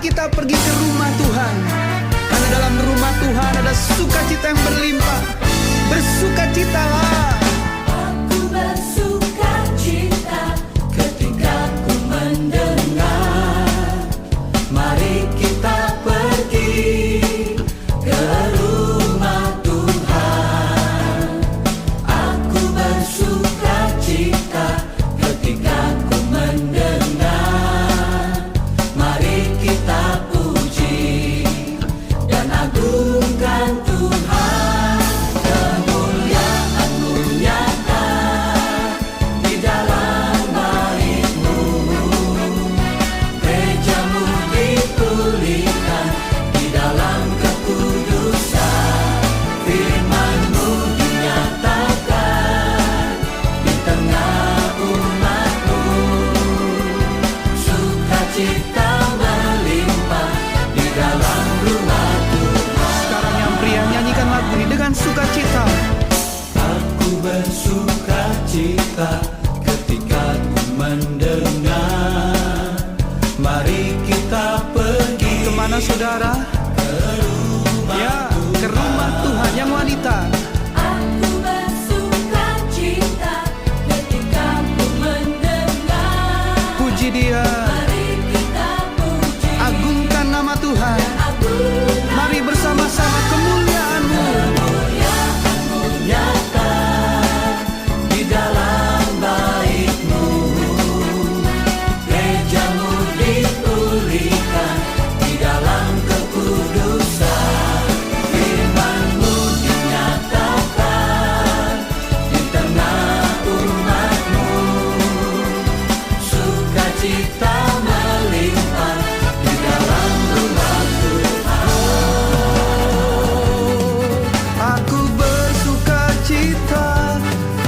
kita pergi ke rumah Tuhan, karena dalam rumah Tuhan ada sukacita yang berlimpah. Bersukacitalah. Aku bersukacita ketika ku mendengar, mari kita pergi ke rumah Tuhan. Aku bersukacita ketika ku mendengar, mari kita puji dan agungkan Tuhan. Kemuliaan-Mu nyata di dalam bait-Mu, gereja-Mu dipulihkan di dalam kekudusan. Firman-Mu dinyatakan di tengah umat-Mu, sukacita melimpah di dalam rumah Tuhan. Sekarang yang pria, nyanyikan lagu ini dengan sukacita. Aku bersukacita ketika ku mendengar, mari kita pergi. Kemana saudara? Ya, ke rumah Tuhan yang wanita. Aku bersukacita ketika ku mendengar, Puji Dia, mari kita puji agungkan nama Tuhan. agungkan Mari bersama-sama kemuliaan-Mu. kemuliaan-Mu nyata di dalam bait-Mu, gereja-Mu dipulihkan di dalam kekudusan. Firman-Mu dinyatakan di tengah umat-Mu, sukacita melimpah di dalam rumah Tuhan. Aku bersukacita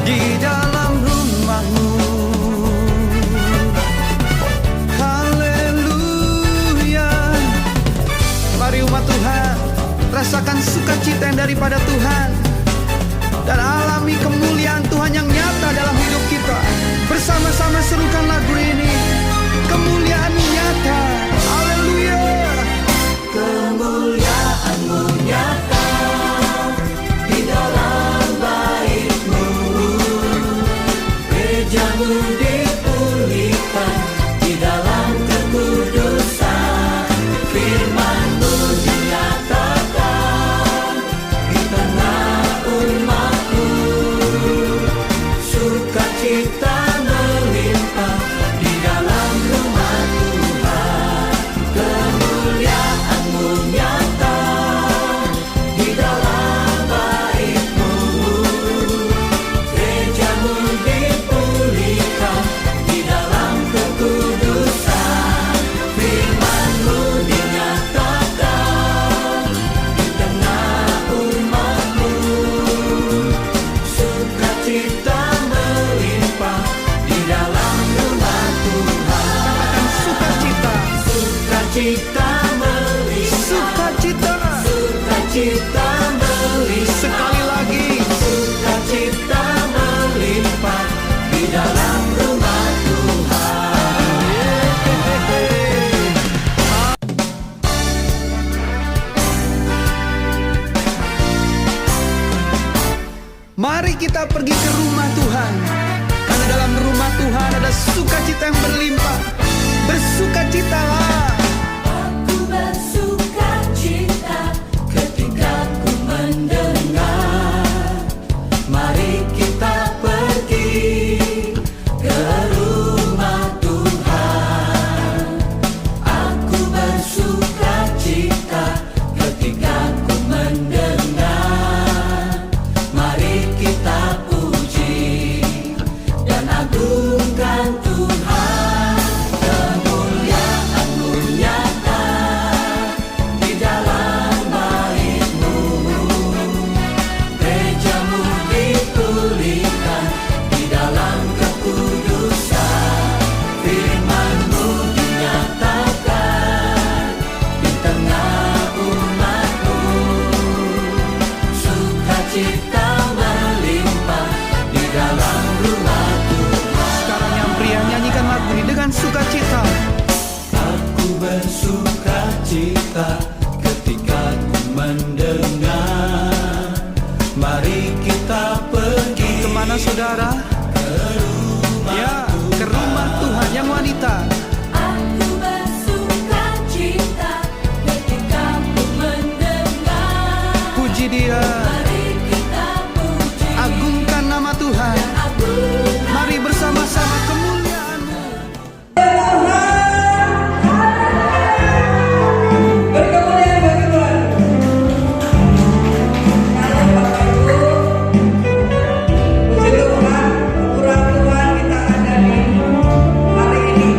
di dalam rumah-Mu. Haleluya. Mari umat Tuhan, rasakan sukacita yang daripada Tuhan dan alami kemuliaan Tuhan yang nyata dalam hidup kita. Bersama-sama serukan lagu ini. Kemuliaan nyata. Haleluya. Kemuliaan-Mu nyata di dalam bait-Mu, gereja-Mu dipulihkan di dalam kekudusan. Firman-Mu dinyatakan di tengah umat-Mu, sukacita melimpah di dalam rumah Tuhan. Kemuliaan-Mu nyata di dalam bait-Mu, gereja-Mu dipulihkan di dalam kekudusan. Firman-Mu dinyatakan di tengah umat-Mu, sukacita melimpah di dalam rumah Tuhan. Katakan sukacita. Sukacita melimpah, Sukacita. sukacita melimpah, Sekali lagi. sukacita melimpah di dalam rumah Tuhan. Mari kita pergi ke rumah Tuhan, karena dalam rumah Tuhan ada sukacita yang berlimpah. Bersukacitalah. Aku bersukacita ketika ku mendengar, mari kita pergi ke rumah Tuhan. Aku bersukacita ketika ku mendengar, mari kita puji dan agungkan Tuhan. Kemuliaan-Mu nyata di dalam bait-Mu, gereja-Mu dipulihkan di dalam kekudusan. Firman-Mu dinyatakan di tengah umat-Mu, sukacita melimpah di dalam rumah Tuhan. Sekarang yang pria, nyanyikan lagu ini dengan sukacita. Aku bersuka cita ketika ku mendengar. Mari kita pergi. Kemana saudara? Ya, ke rumah Tuhan yang wanita. Aku bersuka cita ketika ku mendengar. Puji Dia, Mari kita puji agungkan nama Tuhan. dan agungkan. Mari bersama-sama kemuliaan-Mu. Berkemuliaan bagi Tuhan. Kalau Bapak Ibu, puji Tuhan, kemurahan Tuhan kita ada di hari ini.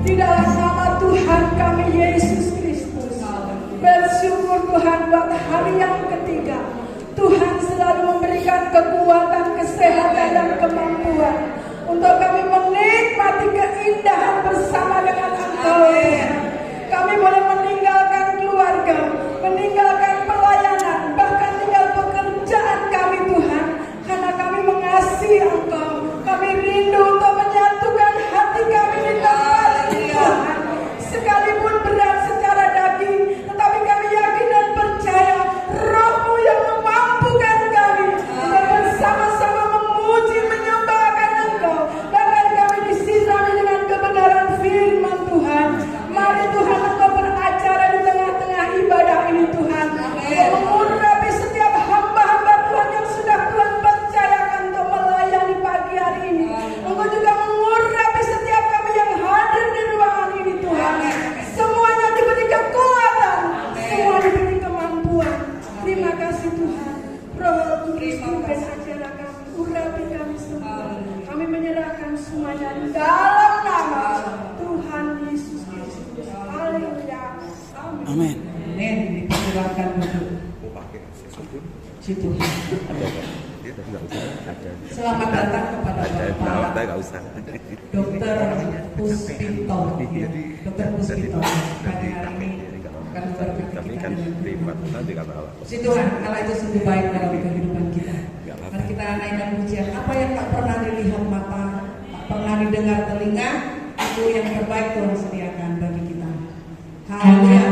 di dalam nama Tuhan kami Yesus Kristus. Bersyukur Tuhan buat hari yang ketiga. Tuhan selalu memberikan kekuatan, kesehatan, dan kemampuan untuk kami menikmati keindahan bersama dengan Engkau. Kami boleh meninggalkan keluarga, meninggalkan pelayanan, bahkan tinggal pekerjaan kami Tuhan, karena kami mengasihi Engkau. Kami rindu untuk menyatukan hati kami di tempat Tuhan. Sekalipun berat secara daging, tetapi kami yakin dan percaya Roh-Mu yang memampukan kami untuk bersama-sama memuji, menyembahkan Engkau. Bahkan kami disirami dengan kebenaran firman Tuhan. Mari Tuhan Engkau beracara di tengah-tengah ibadah ini Tuhan. Untuk mengurapi setiap hamba-hamba Tuhan yang sudah Tuhan percayakan untuk melayani pagi hari ini. Engkau juga mengurapi setiap kami yang hadir di ruangan ini Tuhan. Semuanya diberi kekuatan, semua diberi kemampuan. Terima kasih Tuhan. Roh Kudus pimpin acara kami, urapi kami semua. Kami menyerahkan semuanya dalam nama Tuhan Yesus Kristus. Haleluya. Amin. Amin. Dipersilakan duduk. Situ. Selamat datang kepada Bapak Dr. Puspito. Dr. Puspito pada hari ini akan berkata kita si Tuhan, Allah itu sungguh baik dalam kehidupan kita. Mari kita naikkan pujian. Apa yang tak pernah dilihat mata, tak pernah didengar telinga, itu yang terbaik Tuhan sediakan bagi kita. Haleluya.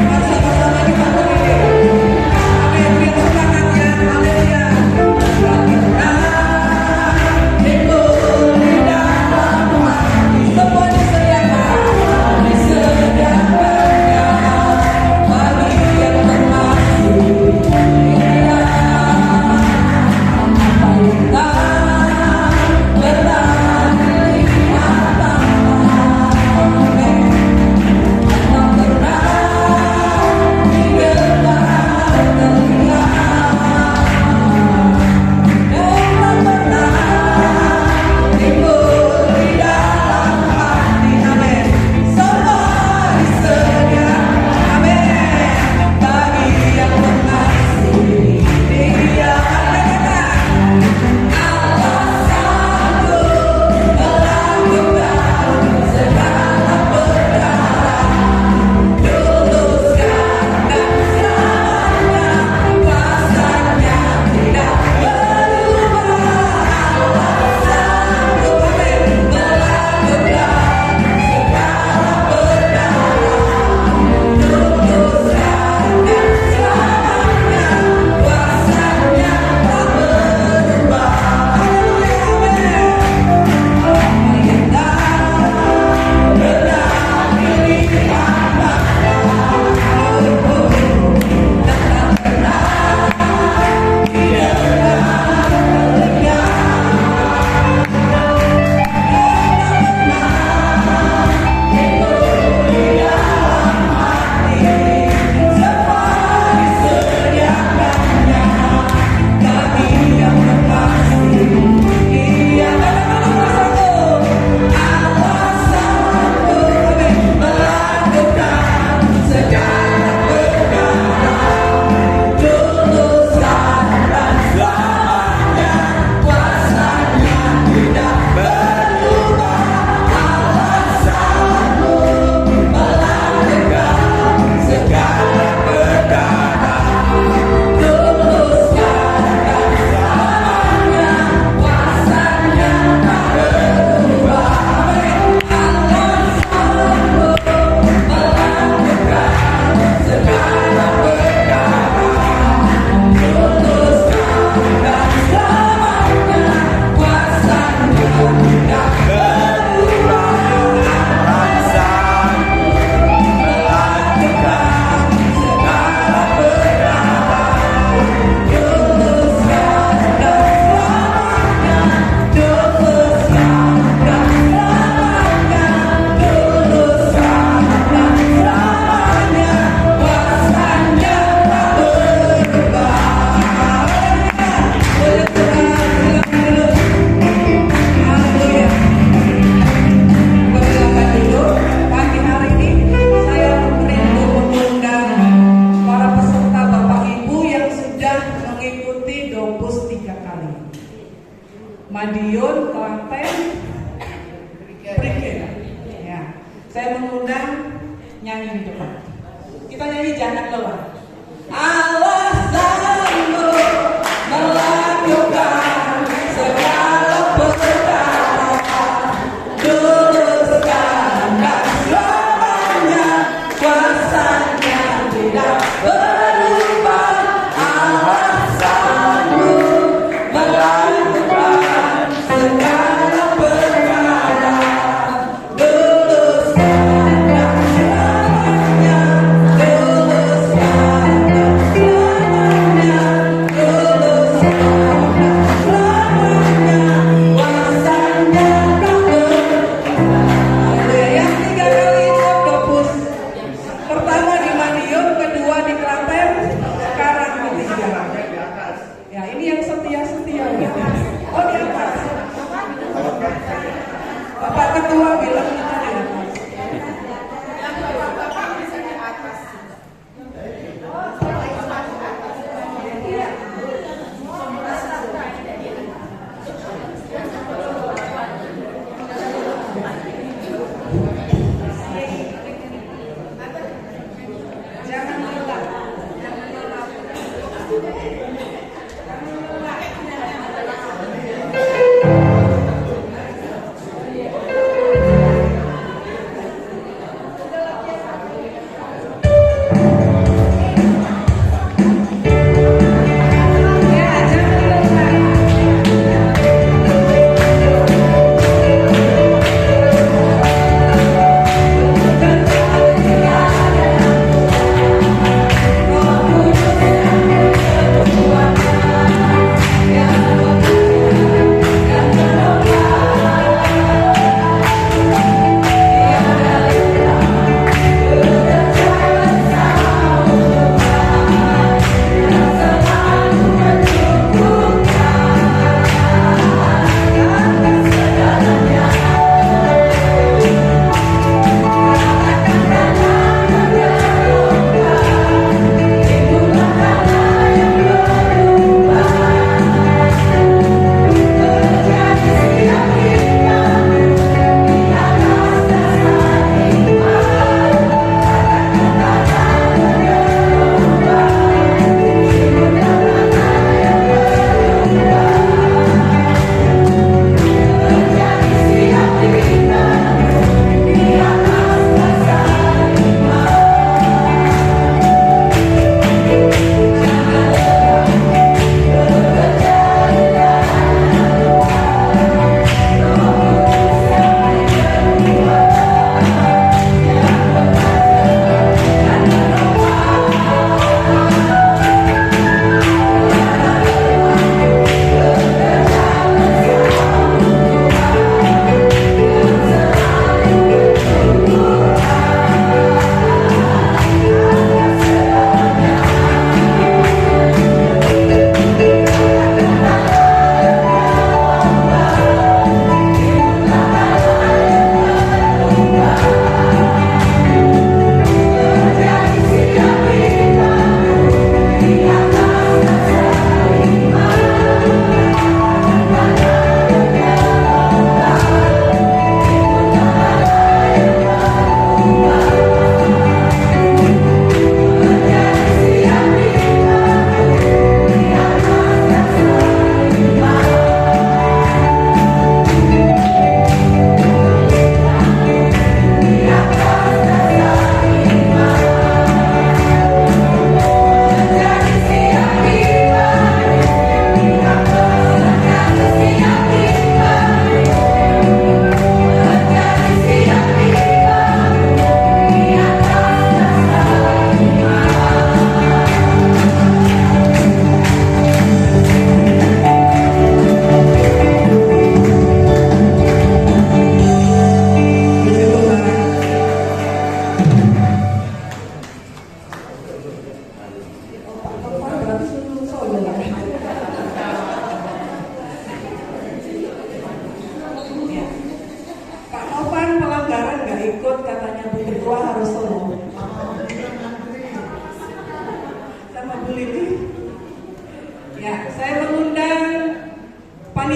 Mari sama-sama kita berdiri. Amin. Biar semangatnya. Haleluya. Madiun, Klaten, Prigen. Ya, saya mengundang nyanyi di depan. Kita nyanyi jangan lelah. Alasanmu melakukan segala perkara, luruskan dan selamanya kuasanya tidak berubah. Alasanmu melakukan segala perkara, luruskan dan selamanya, luruskan dan selamanya, luruskan dan selamanya, kuasanya tak berubah. Ada yang 3 kali oktopus. Pertama di Madiun, kedua di Klaten, sekarang ketiga. Ya, ini yang setia-setia. Oh, di atas. Bapak Ketua bilang kita di atas. Jangan lelah. Ya, jangan lelah.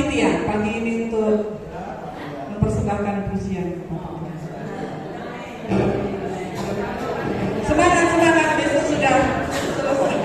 ini ya, pagi ini untuk mempersembahkan pujian. Semangat, semangat, besok sudah selesai.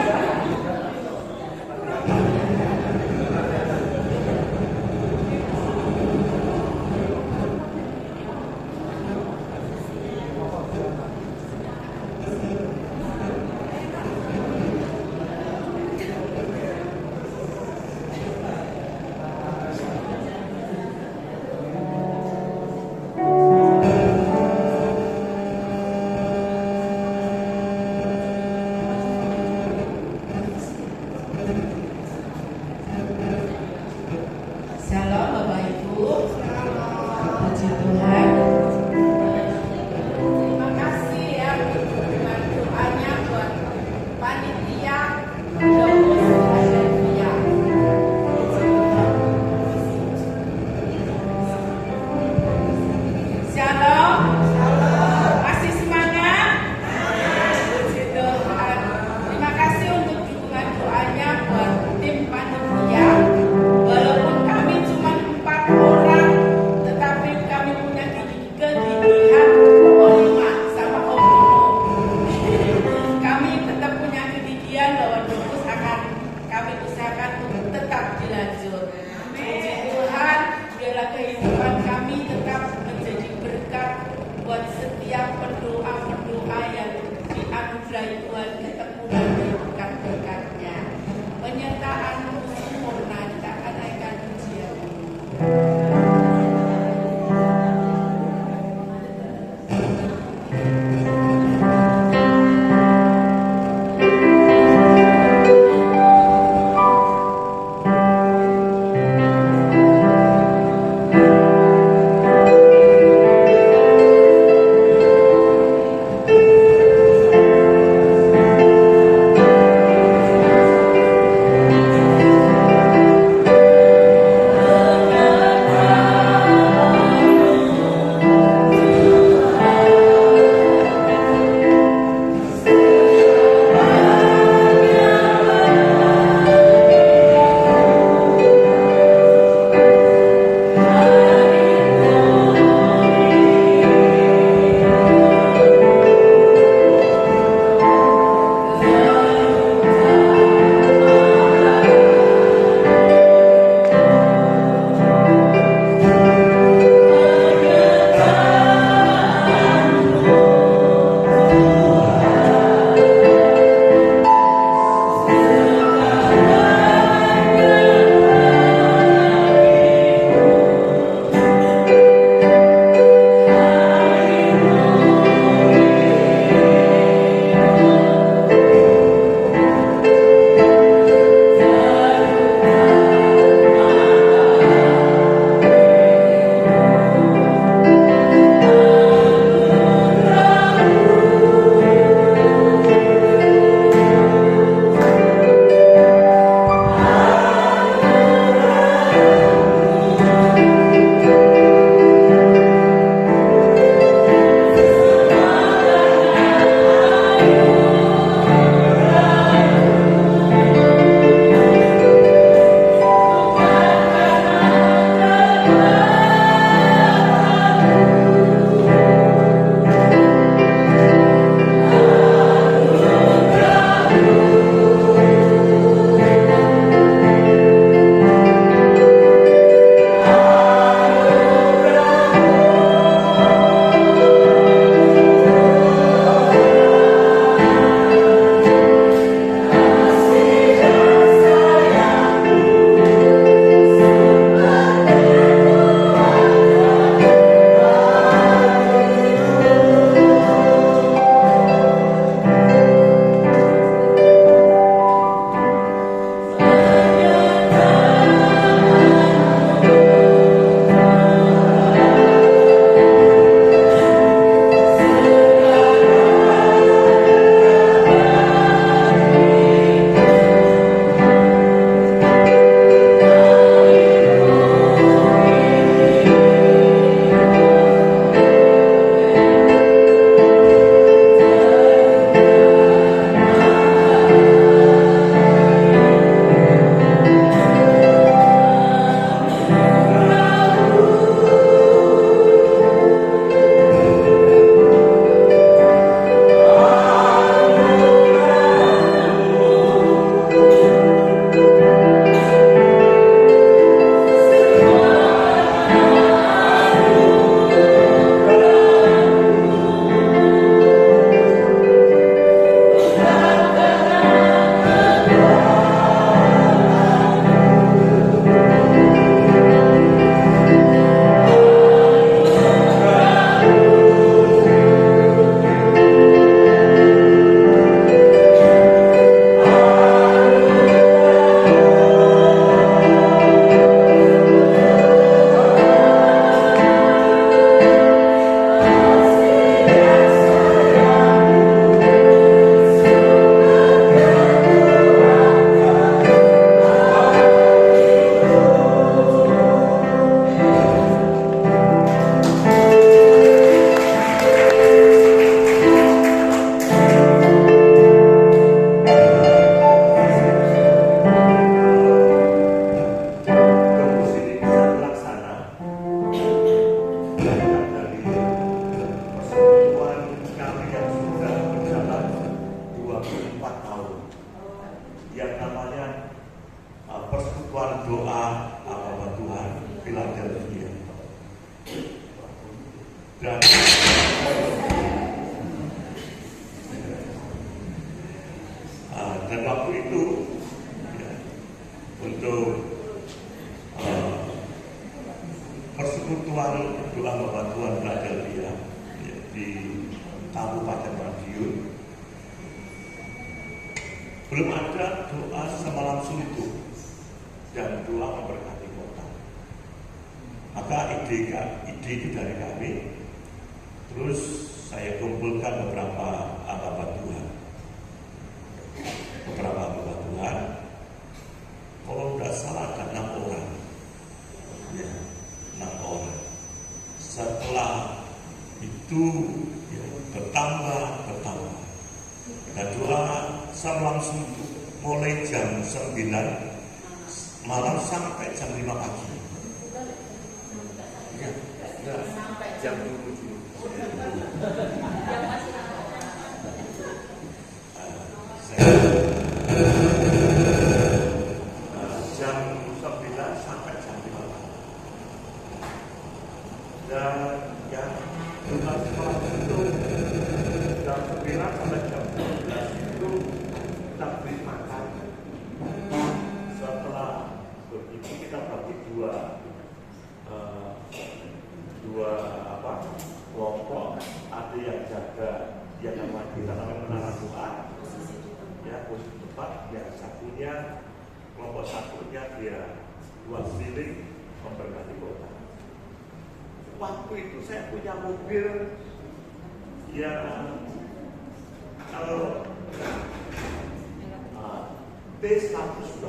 Shalom Bapak Ibu. Puji Tuhan. Terima kasih ya dengan doanya buat panitia Domus Adelvia. Shalom. Masih semangat? Puji Tuhan. Terima kasih untuk dukungan doanya buat persekutuan doa apa Tuhan Philadelphia. Dan waktu itu ya, untuk persekutuan doa Bapa Tuhan Philadelphia ya, di Kabupaten Madiun, belum ada doa semalam suntuk dan doa memberkati kota. Maka ide itu dari kami. Terus saya kumpulkan beberapa hamba Tuhan. Kalau tidak salah ada 6 orang. Ya, 6 orang. Setelah itu ya, bertambah. Dan doa semalam suntuk mulai jam 9 malam sampai jam 5 pagi. Ya, jam 7. Jam 9 sampai jam 5 pagi. Dan yang setelah itu jam 9 sampai jam 12 itu kita beri makan. Setelah begitu kita bagi dua kelompok. Ada yang jaga, yang namanya menara doa, ya posisi tepat. Yang satunya, kelompok satunya dia buat siling memberkati kota. Waktu itu saya punya mobil yang kalau T120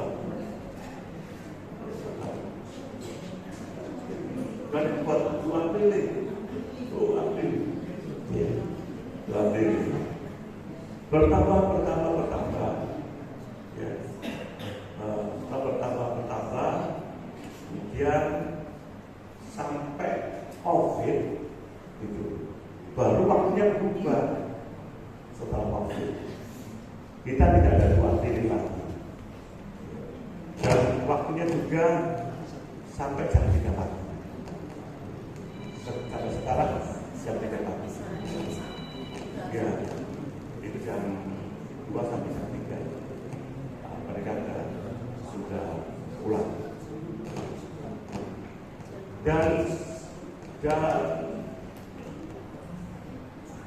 dan buat dua pilih. Bertambah ya. Bertambah kemudian sampai COVID gitu. Baru waktunya berubah. Setelah COVID kita tidak ada dua pilih lagi, dan waktunya juga sampai jam 3 pagi. Sampai sekarang jam 3 pagi. Ya, itu jam 2 sampai jam 3. Mereka sudah pulang. Dan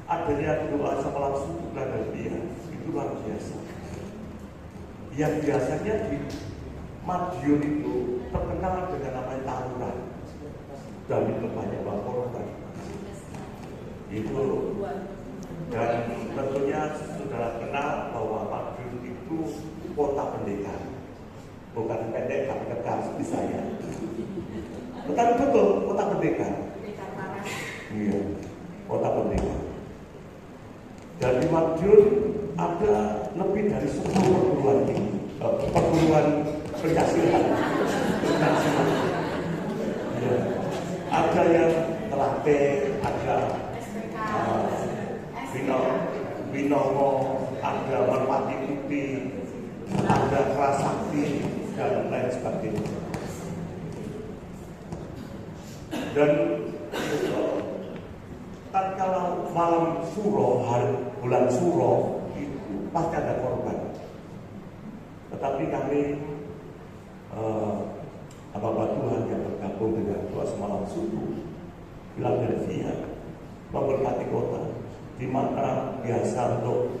adanya doa semalam suntuk dan dia itu luar biasa. Yang biasanya di Madiun itu terkenal dengan namanya tawuran. Dan itu banyak korban. Itu dan tentunya saudara kenal bahwa Madiun itu kota pendekar, bukan pendek tapi kekar seperti saya. Tetapi betul kota pendekar. Iya, kota pendekar. Dan di Madiun ada lebih dari 10 perguruan pencaksilat. Ya. Ada yang Telaten, ada Binomo, ada Merpati Putih, ada Kerasakti, dan lain sebagainya. Dan tatkala malam Suro, bulan Suro itu pasti ada korban. Tetapi kami hamba Tuhan yang bergabung dengan doa semalam suntuk Philadelphia memberkati kota, di mana biasa untuk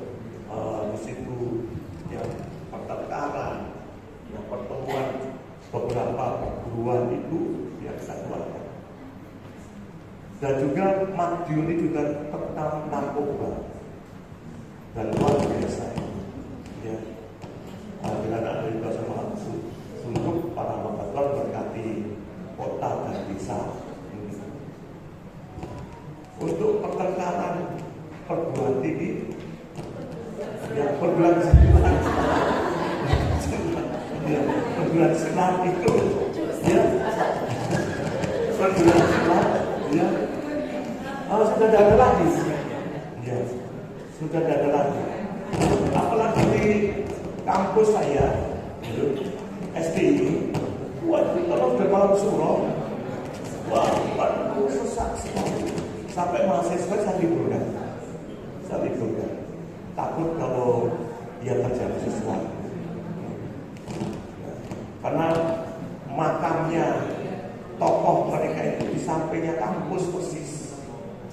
di situ yang pertengkaran, yang pertemuan beberapa perguruan itu yang kita keluarkan. Dan juga Madiun itu juga tentang narkoba dan luar biasa. Ya, dengan ada juga semalam suntuk para hamba Tuhan berkati kota dan desa. Untuk pertengkaran perguruan tinggi, yang perguruan silat, ya, perguruan silat itu, ya, perguruan silat, ya, sudah tidak ada lagi, ya, sudah tidak ada lagi. Apalagi di kampus saya, SDI, mahasiswa saya liburkan. Takut kalau dia terjadi sesuatu. Karena makamnya tokoh mereka itu di sampingnya kampus persis.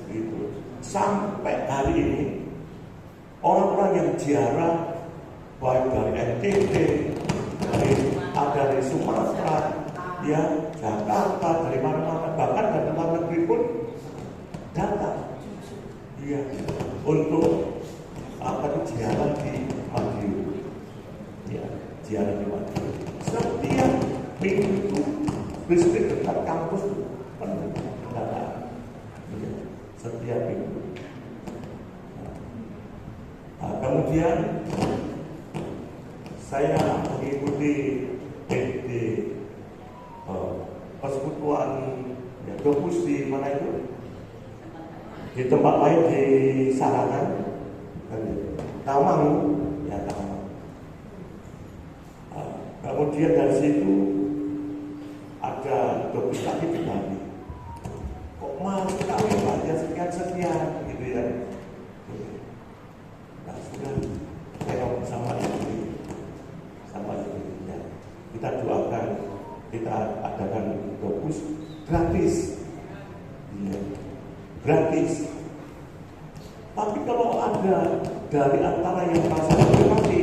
Gitu. Sampai hari ini orang-orang yang ziarah baik dari NTT, dari Sumatera, ya Jakarta, dari mana-mana, bahkan dari luar negeri pun datang, ya, untuk ziarah di Madiun, ya, ziarah di Madiun. Setiap minggu itu listrik dekat kampus penuh datang, ya, setiap minggu. Nah, kemudian saya mengikuti persekutuan ya, Dobus di mana itu? Di tempat lain di Sarangan, Tawang, ya Tawang. Kemudian dari situ ada Dobus lagi di Bali. Kok masih kami baca sekian gitu ya? Nah sudah, saya ngomong sama istri, ya. Kita doakan, kita adakan Dobus gratis, ya, gratis. Tapi kalau ada dari antara yang merasa berkati,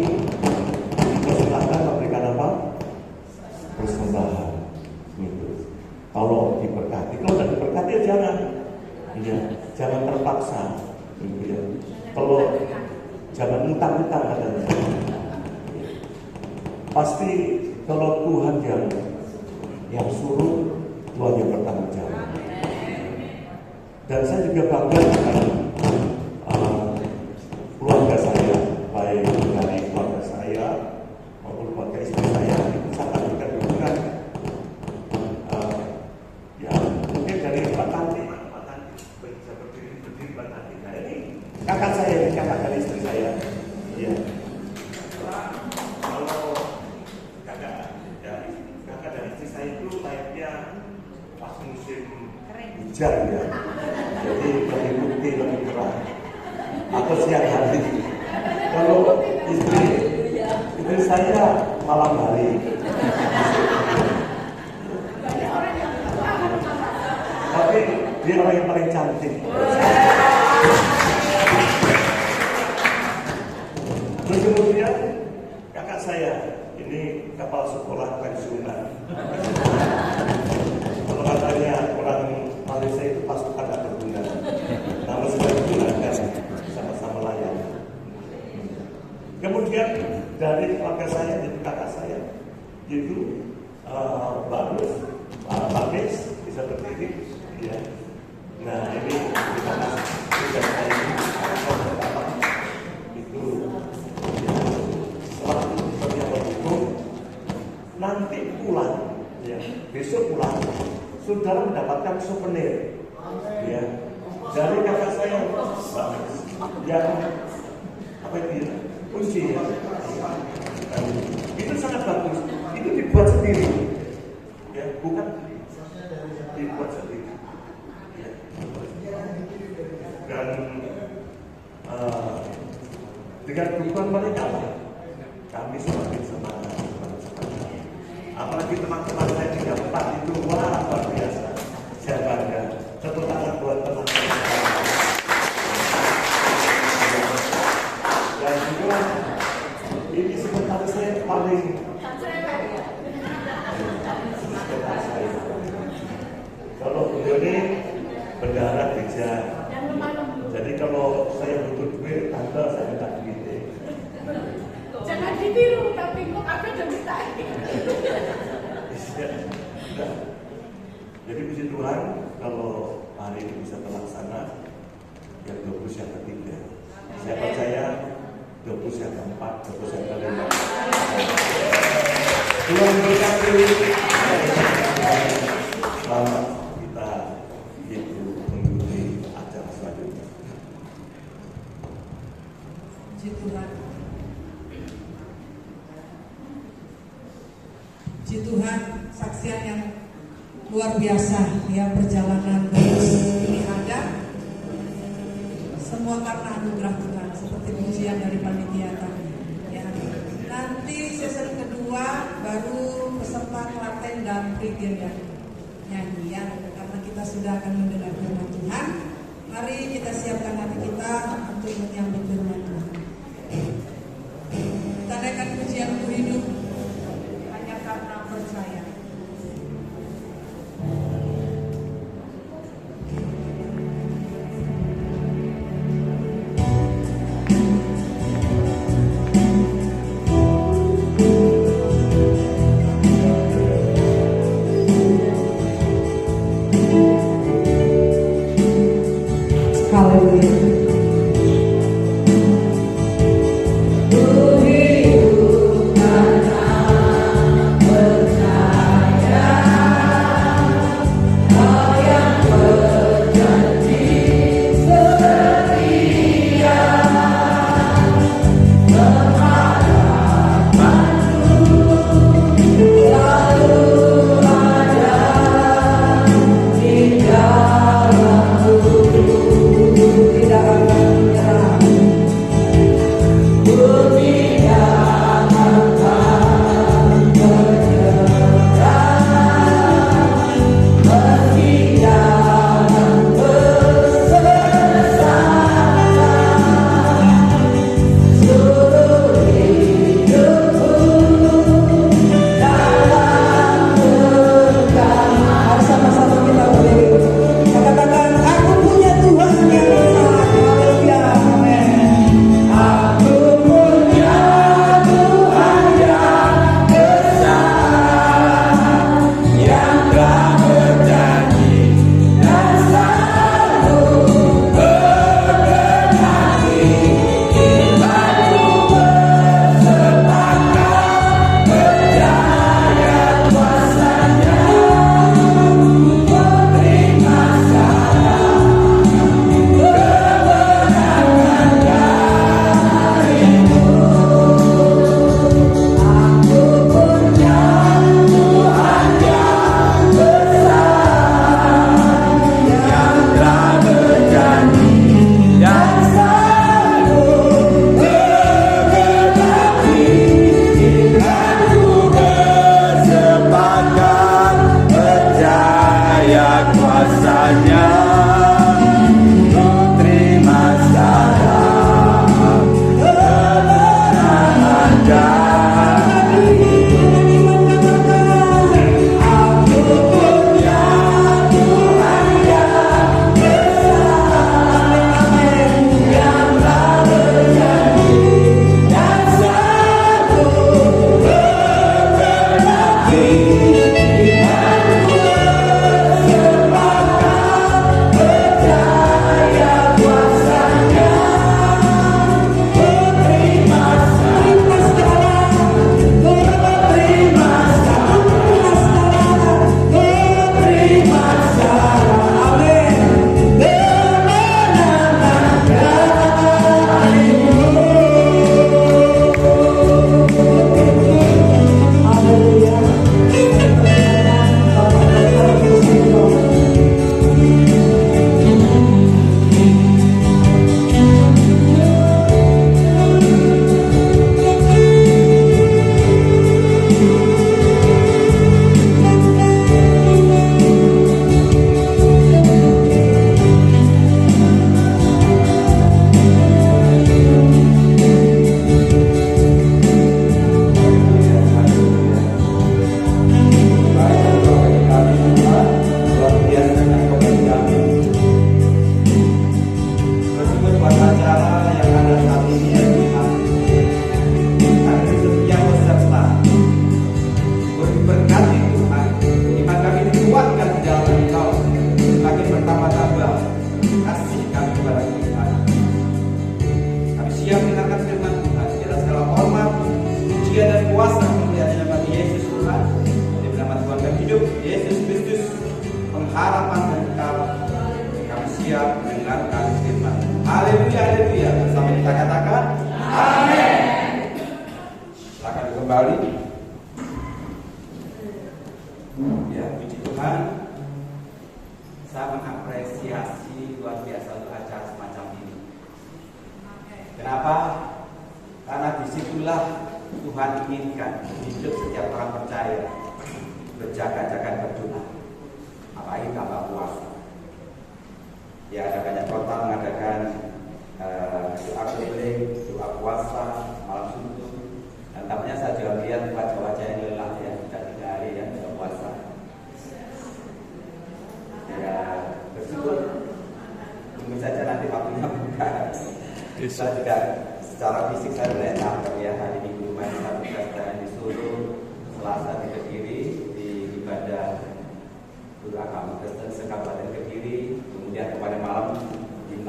kita silakan memberikan apa? Persembahan. Gitu. Kalau diberkati, kalau tidak diberkati ya jangan, ya, jangan terpaksa. Gitu ya. Kalau jangan utang-utang katanya. Pasti kalau Tuhan yang suruh, Tuhan yang bertanggung jawab. Dan saya juga bangga dengan keluarga saya, baik dari keluarga saya maupun keluarga istri saya. Itu sangat juga dukungan. Ya mungkin dari Pak Tanti bisa berdiri Pak Tanti. Nah ini kakak saya, kakak dari istri saya. Ya. Kalau kakak dari istri saya itu layaknya pas musim hujan ya. Jadi lebih putih, lebih cerah. Atau siang hari. Kalau istri saya malam hari. Tapi dia orang yang paling cantik. Terus kemudian kakak saya ini kepala sekolah pensiunan. Kalau katanya orang Malaysia itu pasukan tak berguna. Namun sudah digunakan sama-sama layan. Kemudian dari keluarga saya, dari kakak saya itu bagus, bagus bisa berdiri. Ya. Nah ini kita sudah saya itu selalu seperti itu. Nanti pulang, ya, besok pulang, saudara mendapatkan souvenir, ya, dari kakak saya, yang apa itu, kunci, ya. Itu sangat bagus. Itu dibuat sendiri, ya, bukan dibuat sendiri. Ya. Dan dengan dukungan mereka, kami semakin semangat. Apalagi teman-teman saya di Jakarta itu wah luar biasa. Saya bangga. Tepuk tangan buat teman-teman. Dan juga ini sekretaris saya paling sekretaris saya. Kalau beliau ini bendahara gereja. Jadi kalau saya butuh duit, tante saya minta duit. Jangan ditiru, tapi kok aku udah minta. Jadi puji Tuhan kalau hari ini bisa terlaksana, yang Dobus yang ketiga. Saya percaya Dobus yang keempat, Dobus yang kelima. Tuhan berkati. Selamat kita itu mengikuti acara selanjutnya. Puji Tuhan. Puji Tuhan, saksian yang luar biasa, ya, perjalanan Dobus ini ada semua karena anugerah Tuhan, seperti pujian dari panitia tadi. Ya. Nanti season kedua baru peserta klaten dan pre-game ya, nyanyian, karena kita sudah akan mendengar firman Tuhan. Mari kita siapkan hati kita untuk menyambut firman Tuhan. Kita naikkan pujian-Ku hidup hanya karena percaya. Tuhan inginkan hidup setiap orang percaya berjaga-jaga berdoa, apalagi tambah puasa. Ya, ada banyak kota mengadakan doa keliling, doa puasa, malam suntuk. Dan tampaknya saya juga melihat wajah-wajah yang lelah ya, sudah 3 hari ya doa puasa. Ya, bersyukur. Tunggu saja nanti waktunya buka. Saya juga secara fisik saya mulai capek ya, hari Minggu main satu pesta di Solo, Selasa di Kediri, di ibadah Guru Agama Kristen se-Kabupaten Kediri, kemudian kemarin malam di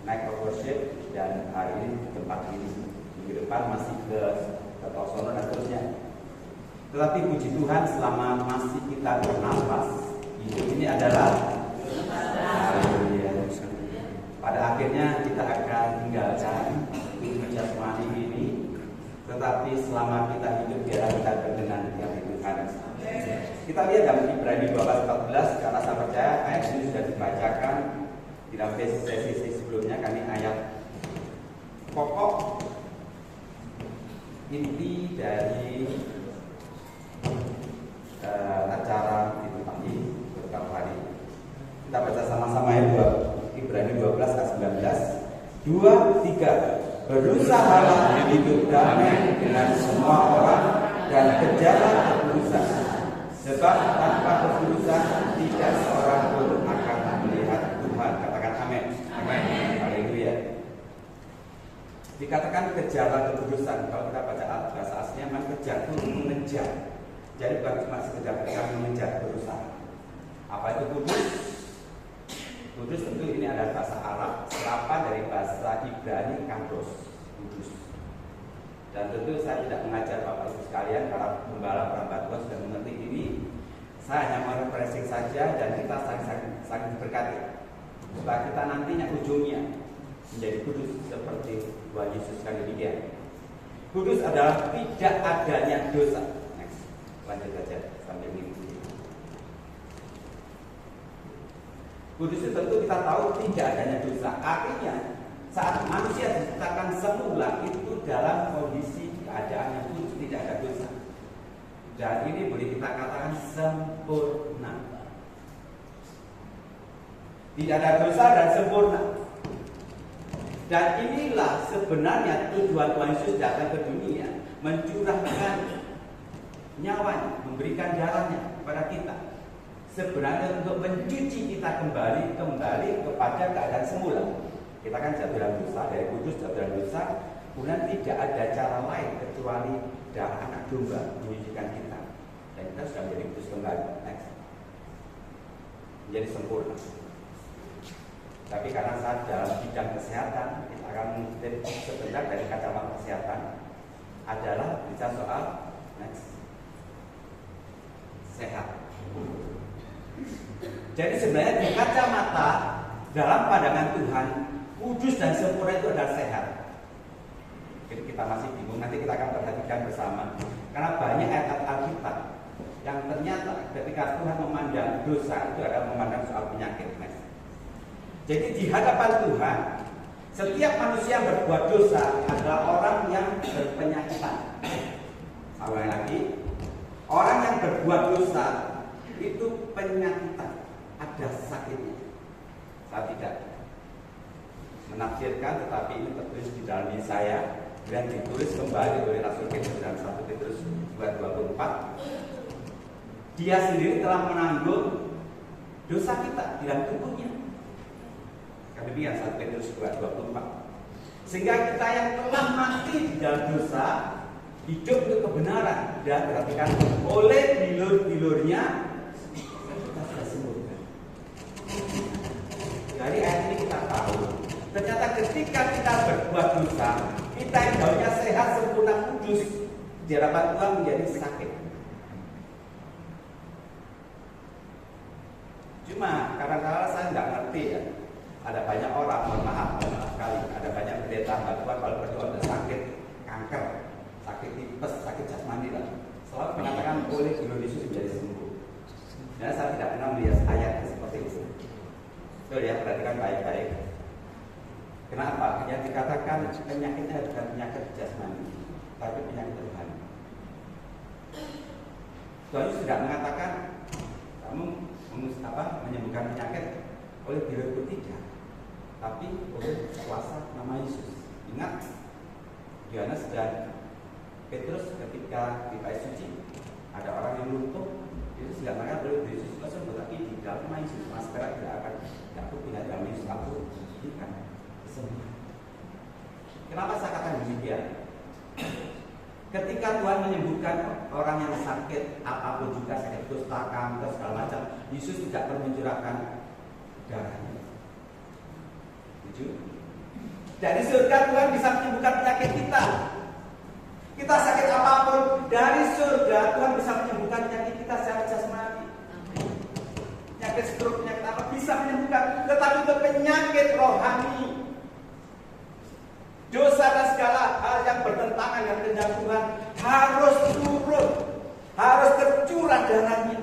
Night of Worship, dan hari ini di tempat ini. Minggu depan masih ke Tosono dan seterusnya. Tetapi puji Tuhan, selama masih kita bernafas, hidup ini adalah pada akhirnya kita akan tinggalkan tubuh jasmani ini, tetapi selama kita hidup biarlah kita berkenan dengan Tuhan. Kita lihat dalam Ibrani 12:14, karena saya percaya ayat ini sudah dibacakan di dalam sesi sebelumnya. Kami ayat pokok inti dari acara itu pagi beberapa hari. Kita baca sama-sama ya, Ibrani 12 ayat 19. 2, 3. Berusahalah hidup damai dengan semua orang dan kejarlah ketulusan, sebab tanpa ketulusan tidak seorang pun akan melihat Tuhan. Katakan amin. Amin. Haleluya. Dikatakan kejarlah ketulusan. Kalau kita baca bahasa aslinya, memang kejar itu mengejar. Jadi bukan cuma sekedar kita mengejar, berusaha. Apa itu kudus? Kudus tentu ini adalah bahasa Arab, serapan dari bahasa Ibrani kados, kudus. Dan tentu saya tidak mengajar Bapak Ibu sekalian, para pembalap perangkat tua sudah mengerti ini. Saya hanya merefreshing saja dan kita saling berkati, supaya kita nantinya ujungnya menjadi kudus seperti Tuhan Yesus sekali demikian. Kudus adalah tidak adanya dosa. Next, lanjut saja sampai minggu. Kudus itu tentu kita tahu tidak adanya dosa. Artinya saat manusia diciptakan semula itu dalam kondisi keadaan yang kudus, tidak ada dosa. Dan ini boleh kita katakan sempurna. Tidak ada dosa dan sempurna. Dan inilah sebenarnya tujuan Tuhan Yesus datang ke dunia, mencurahkan nyawanya, memberikan darahnya kepada kita. Sebenarnya untuk mencuci kita kembali kepada keadaan semula. Kita kan jatuh dalam dosa, dari kudus jatuh dalam dosa, kemudian tidak ada cara lain kecuali darah anak domba menyucikan kita. Dan kita sudah menjadi kudus kembali. Next. Menjadi sempurna. Tapi karena saat dalam bidang kesehatan, kita akan mengutip sebentar dari kacamata kesehatan adalah bicara soal next, sehat. Jadi sebenarnya di kacamata dalam pandangan Tuhan, kudus dan sempurna itu adalah sehat. Jadi kita masih bingung, nanti kita akan perhatikan bersama. Karena banyak ayat Alkitab yang ternyata ketika Tuhan memandang dosa itu adalah memandang soal penyakit. Jadi di hadapan Tuhan, setiap manusia yang berbuat dosa adalah orang yang berpenyakitan. Sekali lagi, orang yang berbuat dosa itu penyakitan, ada sakitnya. Saya tidak menafsirkan, tetapi ini tertulis di dalam diri saya dan ditulis kembali oleh Rasul Petrus dalam 1 Petrus 2:24. Dia sendiri telah menanggung dosa kita di dalam tubuhnya. Kan demikian 1 Petrus 2:24. Sehingga kita yang telah mati di dalam dosa hidup untuk kebenaran, dan perhatikan, oleh bilur-bilurnya kita sudah sembuhkan. Dari ayat ini kita tahu ternyata ketika kita berbuat dosa, kita yang jauhnya sehat, sempurna, kudus, di hadapan Tuhan menjadi sakit. Cuma kadang-kadang saya nggak ngerti ya, ada banyak orang, mohon maaf sekali, ada banyak pendeta Mbak Tuhan kalau berdoa ada sakit kanker, sakit tipes, sakit jasmani lah, selalu mengatakan oleh bilur Yesus menjadi sembuh. Dan saya tidak pernah melihat ayatnya seperti itu. Betul ya, perhatikan baik-baik. Kenapa? Yang dikatakan penyakitnya bukan penyakit jasmani, tapi penyakit rohani. Tuhan Yesus tidak mengatakan kamu menyembuhkan penyakit oleh diriku, tidak, tapi oleh kuasa nama Yesus. Ingat Yohanes dan Petrus ketika di Bait Suci ada orang yang lumpuh, Yesus tidak mengatakan oleh Yesus sembuh, tapi di dalam nama Yesus masker tidak akan aku tidak dalam Yesus aku berikan kesembuhan. Kenapa saya katakan demikian? Ketika Tuhan menyembuhkan orang yang sakit, apapun juga, sakit kusta, kanker, segala macam, Yesus tidak perlu mencurahkan darahnya. Setuju? Dari surga Tuhan bisa menyembuhkan penyakit kita. Kita sakit apapun, dari surga Tuhan bisa menyembuhkan penyakit kita secara jasmani. Penyakit stroke, penyakit apa bisa menyembuhkan, tetapi untuk penyakit rohani, dosa dan segala hal yang bertentangan dengan kehendak Tuhan harus turun, harus tercurah darahnya.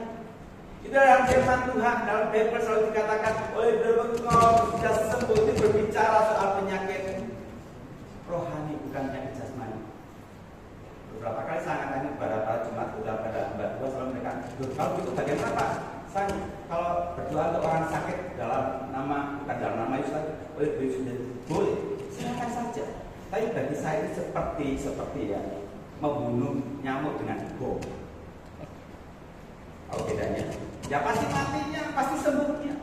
Itu dalam firman Tuhan, dalam Bible selalu dikatakan oleh engkau sudah sembuh. Itu berbicara soal penyakit rohani, bukan penyakit jasmani. Beberapa kali saya tanya kepada para jemaat pada Mbak Tua, selalu mereka, kalau itu bagaimana Pak? Saya kalau berdoa untuk orang sakit dalam nama, bukan dalam nama Yesus, oleh Yesus, boleh, silakan saja. Tapi bagi saya itu seperti ya membunuh nyamuk dengan bom. Kalau bedanya, ya pasti matinya, pasti sembuhnya.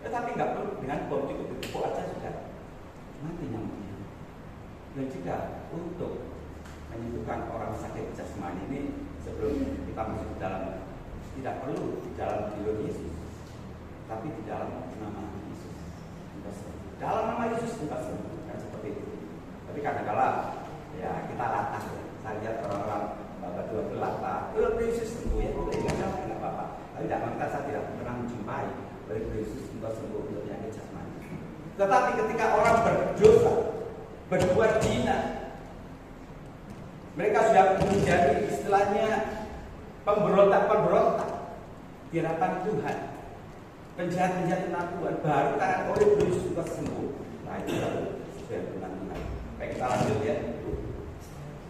Tetapi nggak perlu dengan bom, cukup dipukul aja sudah mati nyamuknya. Dan juga untuk menyembuhkan orang sakit jasmani ini, sebelum kita masuk ke dalam, tidak perlu di dalam diri Yesus, tapi di dalam nama Yesus. Dalam nama Yesus kita sembuh, kan seperti itu. Tapi kadang-kala ya kita latah. Saya lihat orang-orang Bapak Tua itu latah. Yesus sembuh ya, boleh nggak apa-apa. Tapi tidak saya tidak pernah menjumpai oleh Yesus untuk sembuh untuk penyakit jasmani. Tetapi ketika orang berdosa, berbuat zina, mereka sudah menjadi istilahnya pemberontak di hadapan Tuhan, penjahat-penjahat tentang Tuhan, baru karena oleh Yesus juga sembuh. Nah itu baru sudah tentang Tuhan. Baik, kita lanjut ya.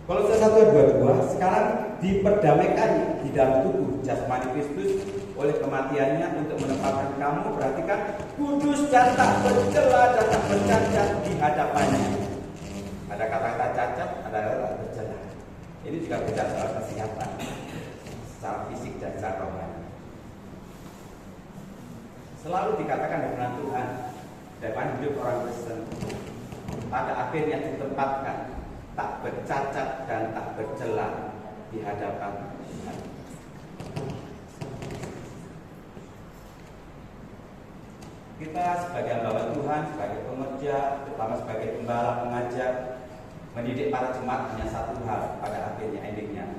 Kolose 1:22, sekarang diperdamaikan di dalam tubuh jasmani Kristus oleh kematiannya untuk menempatkan kamu, perhatikan, kudus dan tak bercela dan tak bercacat di hadapannya. Ada kata-kata cacat, ada kata bercela. Ini juga bicara soal kesehatan secara fisik dan secara rohani. Selalu dikatakan dengan Tuhan dalam hidup orang Kristen, pada akhirnya ditempatkan tak bercacat dan tak bercela di hadapan Tuhan. Kita sebagai hamba Tuhan, sebagai pengerja, terutama sebagai gembala pengajar, mendidik para jemaat hanya satu hal, pada akhirnya endingnya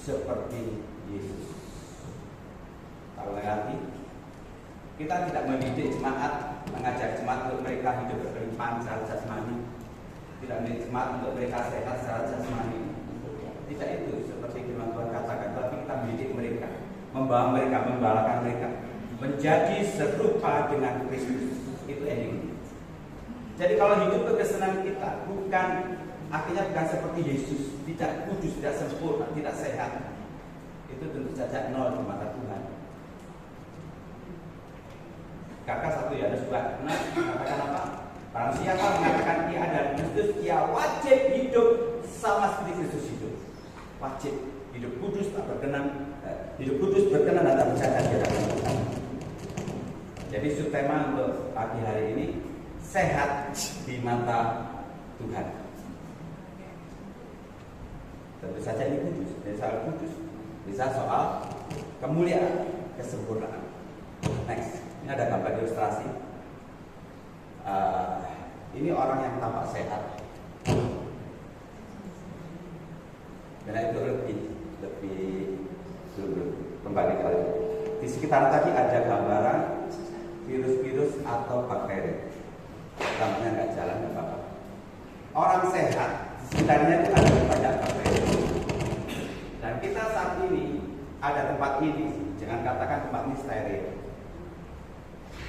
seperti Yesus. Kalau lagi kita tidak mendidik jemaat, mengajar jemaat untuk mereka hidup berkelimpahan secara jasmani, tidak mendidik jemaat untuk mereka sehat secara jasmani. Tidak itu seperti firman Tuhan katakan, tapi kita mendidik mereka, membawa mereka, membalakan mereka menjadi serupa dengan Kristus. Itu endingnya. Jadi kalau hidup kekristenan kita bukan akhirnya bukan seperti Yesus, tidak kudus, tidak sempurna, tidak sehat, itu tentu saja nol di mata Tuhan. Kakak 1 Yohanes 2 mengatakan apa? Barang siapa mengatakan ia adalah Kristus, ia wajib hidup sama seperti Kristus hidup. Wajib hidup kudus, tak berkenan, hidup kudus, berkenan dan tak bercacat di hadapan Tuhan. Jadi subtema untuk pagi hari ini, sehat di mata Tuhan. Tentu saja ini kudus, bisa soal kudus, bisa soal kemuliaan, kesempurnaan. Next, ini ada gambar ilustrasi. Ini orang yang tampak sehat, karena itu lebih kembali kali. Di sekitar tadi ada gambaran virus-virus atau bakteri. Gambarnya nggak jalan, nggak apa-apa. Orang sehat di sekitarnya itu ada banyak bakteri. Dan kita saat ini ada tempat ini, jangan katakan tempat ini steril.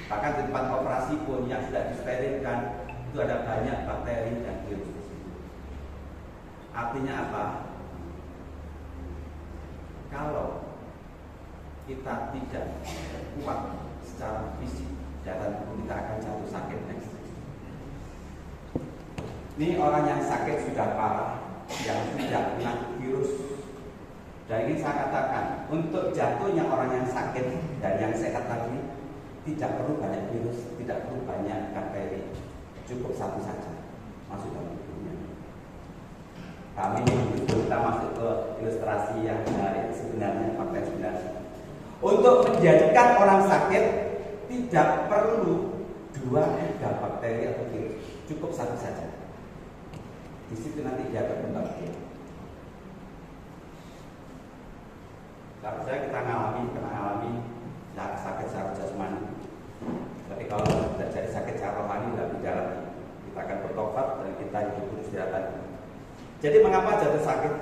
Bahkan tempat operasi pun yang sudah disterilkan itu ada banyak bakteri dan virus di situ. Artinya apa? Kalau kita tidak kuat secara fisik, dan kita akan jatuh sakit next. Ini orang yang sakit sudah parah, yang tidak kena virus. Dan ini saya katakan, untuk jatuhnya orang yang sakit dan yang sehat tadi, tidak perlu banyak virus, tidak perlu banyak bakteri, cukup satu saja masuk dalam tubuhnya. Kami kita masuk ke ilustrasi yang menarik sebenarnya, fakta sebenarnya. Untuk menjadikan orang sakit tidak perlu 2-3 bakteri atau virus, cukup satu saja. Di situ nanti dia berkembang. Kalau saya kita mengalami sakit secara jasmani. Tapi kalau tidak jadi sakit secara rohani, tidak bicara. Kita akan bertobat dan kita hidup terus di atas. Jadi mengapa jatuh sakit?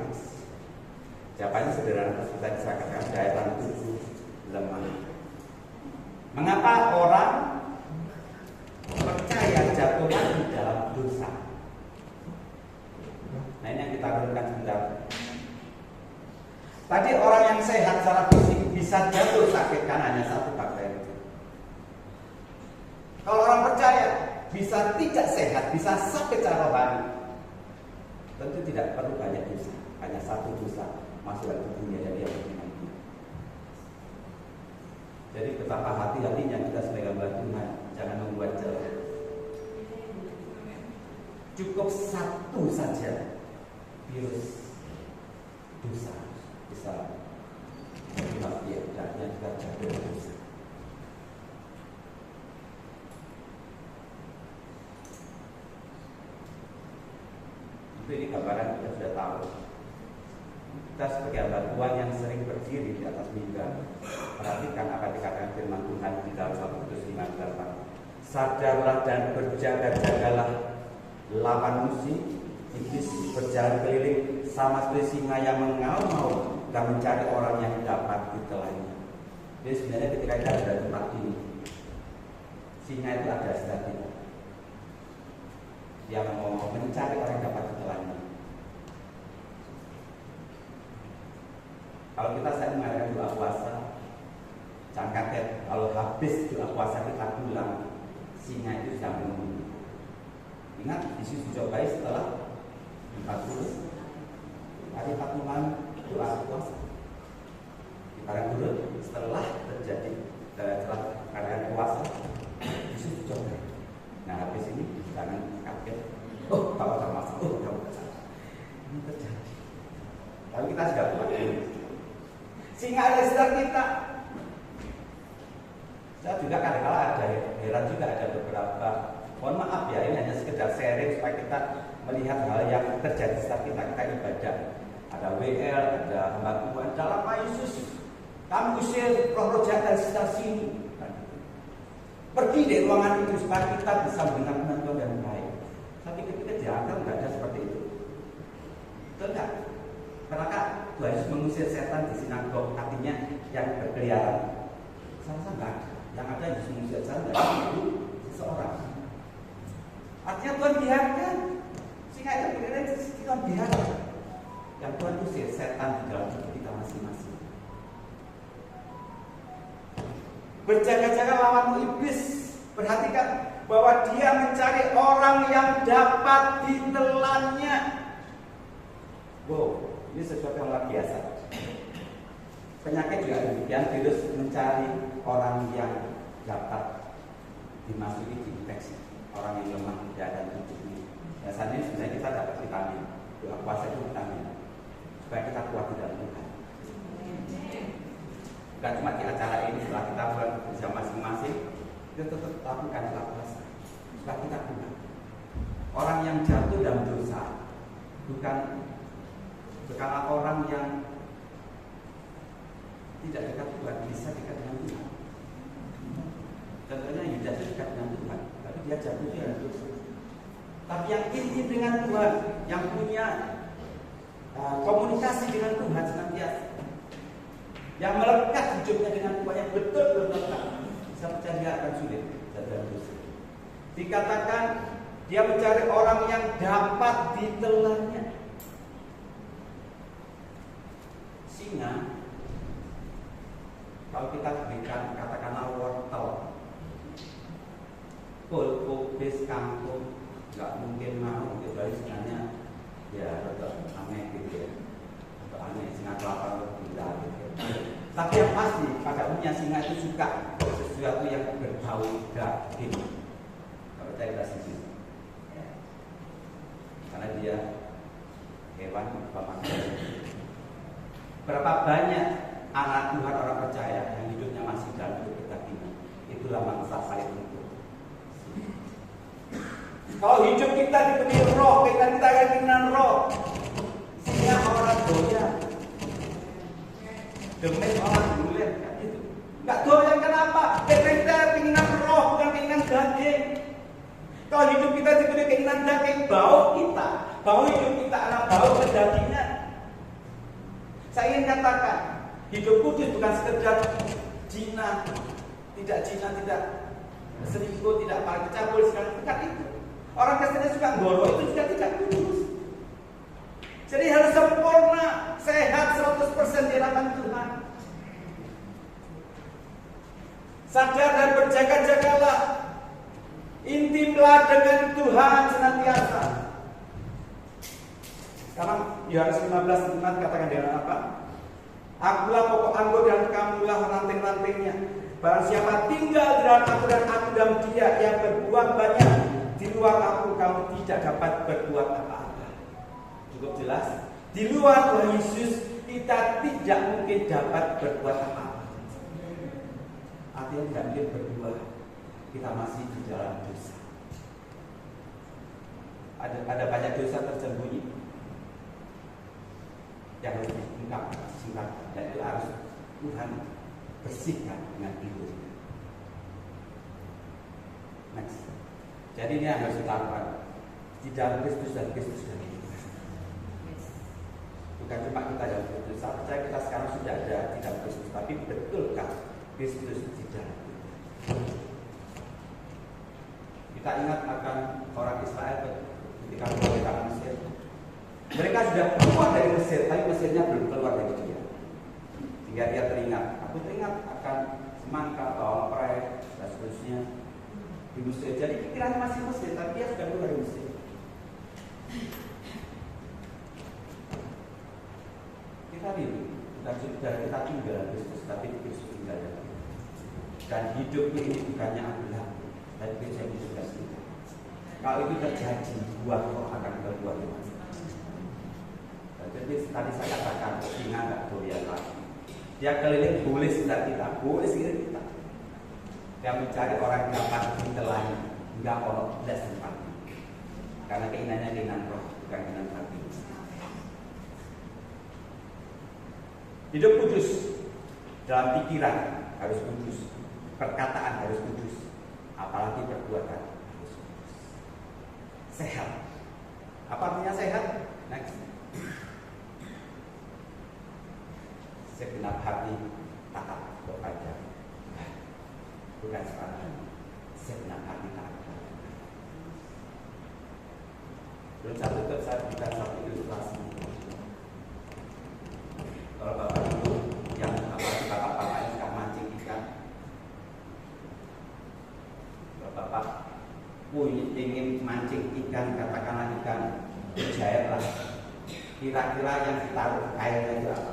Jawabannya sederhana, kita disakitkan daya tahan tubuh lemah. Mengapa orang percaya jatuhnya di dalam dosa? Nah ini yang kita renungkan sebentar. Tadi orang yang sehat secara fisik bisa jatuh sakit karena hanya satu bakteri. Kalau orang percaya bisa tidak sehat, bisa sakit secara rohani, tentu tidak perlu banyak dosa, hanya satu dosa masuk dalam tubuhnya dan dia beriman. Jadi betapa hati-hatinya kita sebagai hamba Tuhan, jangan membuat celah. Cukup satu saja virus dosa bisa mengakibatkan kita jatuh dosa. Ini gambaran kita sudah tahu. Kita sebagai hamba Tuhan yang sering berdiri di atas mimbar, perhatikan apa dikatakan firman Tuhan di dalam 1 Petrus 5:8. Sadarlah dan berjaga-jagalah, lawan musuh iblis berjalan keliling sama seperti singa yang mengaum-ngaum dan mencari orang yang dapat ditelannya. Jadi sebenarnya ketika kita ada di tempat ini, singa itu ada strategi yang mau mencari orang yang dapat ditelannya. Kalau kita sedang mengadakan doa puasa, jangan kaget kalau habis doa puasa kita pulang, singa itu sudah menunggu. Ingat, Yesus dicobai setelah 40 hari 40 malam doa puasa. Sekarang dulu setelah terjadi setelah keadaan puasa, Yesus dicobai. Nah habis ini jangan kaget. Oh, tahu sama masuk. Oh, tahu salah. Ini terjadi. Tapi kita sudah kuat. Singa lister kita. Saya juga kadang-kadang ada heran juga ada beberapa. Mohon maaf ya, ini hanya sekedar sharing supaya kita melihat hal yang terjadi saat kita ibadah. Ada WL, ada hamba Tuhan. Dalam nama Yesus, kami usir roh-roh jahat dari sekitar sini. Pergi dari ruangan itu supaya kita bisa mendengar firman Tuhan dengan baik. Tapi ketika dianggap tidak ada seperti itu. Betul tak? Karena Tuhan Yesus mengusir setan di sinagog, artinya yang berkeliaran. Saya enggak ada. Yang ada Yesus mengusir setan dari seseorang. Artinya Tuhan biarkan. Sehingga itu berkeliaran Tuhan biarkan. Yang Tuhan usir setan di dalam hidup kita masing-masing. Berjaga-jaga lawan iblis. Perhatikan bahwa dia mencari orang yang dapat ditelannya. Wow, ini sesuatu yang luar biasa. Penyakit juga demikian, virus mencari orang yang dapat dimasuki, diinfeksi. Orang yang lemah di dalam tubuhnya. Biasanya sebenarnya kita dapat vitamin. Doa puasa itu vitamin. Supaya kita kuat di dalam Tuhan. Bukan cuma di acara ini, setelah kita bersama masing-masing, kita tetap lakukan doa puasa. Supaya kita kuat. Orang yang jatuh dalam dosa bukanlah orang yang tidak dekat Tuhan, bisa dekat dengan Tuhan. Contohnya Yudas dekat dengan Tuhan, tapi dia jatuh dalam dosa. Tapi yang intim dengan Tuhan, yang punya komunikasi dengan Tuhan senantiasa, yang melekat hidupnya dengan Tuhan, yang betul-betul melekat, saya percaya dia akan sulit dalam dosa. Dikatakan Dia mencari orang yang dapat ditelannya. Singa, kalau kita berikan katakanlah wortel, kubis, kangkung, nggak mungkin mau, kecuali singanya ya rada aneh gitu ya, atau aneh, singa kelapa tidak gitu. Tapi yang pasti pada umumnya singa itu suka sesuatu yang berbau daging. Kalau saya sini, karena dia hewan pemakan. Berapa banyak anak Tuhan orang percaya yang hidupnya masih dalam hidup kedagingan? Itulah mangsa paling penting. Kalau hidup kita dipenuhi roh, kita keinginan roh, sehingga orang doyan, demi orang bulan, kan itu. Nggak doyan kenapa? Kita keinginan roh, bukan keinginan daging. Kalau hidup kita dipenuhi keinginan daging, bau hidup kita anak bau kedagingan. Saya ingin katakan, hidup kudus bukan sekedar zina, tidak selingkuh, tidak paling cabul, bukan itu. Orang Kristen suka ngoro itu juga tidak kudus. Jadi harus sempurna, sehat 100% di hadapan Tuhan. Sadar dan berjaga-jagalah. Intimlah dengan Tuhan senantiasa. Sekarang Yohanes 15:4 katakan dengan apa? Akulah pokok anggur dan kamulah ranting-rantingnya. Barang siapa tinggal di dalam aku dan aku dalam dia, yang berbuah banyak, di luar aku kamu tidak dapat berbuat apa-apa. Cukup jelas. Di luar Tuhan Yesus kita tidak mungkin dapat berbuat apa-apa. Artinya tidak mungkin berbuah. Kita masih di dalam dosa. Ada banyak dosa tersembunyi yang harus diungkap, dan itu harus Tuhan bersihkan dengan hidup. Next. Jadi ini yang harus kita lakukan di dalam Kristus dan Kristus dan kita. Bukan cuma kita dalam Kristus. Saya percaya kita sekarang sudah ada di dalam Kristus, tapi betulkah Kristus di dalam kita? Kita ingat akan orang Israel ketika keluar Mesir. Mereka sudah keluar dari Mesir, tapi Mesirnya belum keluar dari dia. Sehingga dia teringat. Aku teringat akan semangka, bawang perai, dan seterusnya di Mesir. Jadi pikirannya masih Mesir, tapi dia sudah keluar dari Mesir. Kita ini sudah kita tinggal Kristus, tapi Kristus tinggal dalam kita. Dan hidup ini bukannya adalah dan Kristus yang hidup dalam kita. Kalau itu terjadi, buah roh akan berbuah Tuhan. Jadi tadi saya katakan singa nggak doyan lagi. Dia keliling boleh sekitar kita, boleh sekitar kita. Dia mencari orang yang dapat ditelannya, nggak orang tidak sempat. Karena keinginannya keinginan roh, bukan keinginan hati. Hidup kudus dalam pikiran harus kudus, perkataan harus kudus, apalagi perbuatan harus kudus. Sehat. Apa artinya sehat? Next. Segenap hati taat kepada, bukan sekarang. Segenap hati taat kepada. Belum satu tutup, saya berikan satu ilustrasi. Kalau bapak ibu yang bapak-bapak yang suka mancing ikan, kalau bapak ingin mancing ikan, katakanlah ikan mujair lah, kira-kira yang ditaruh airnya itu apa?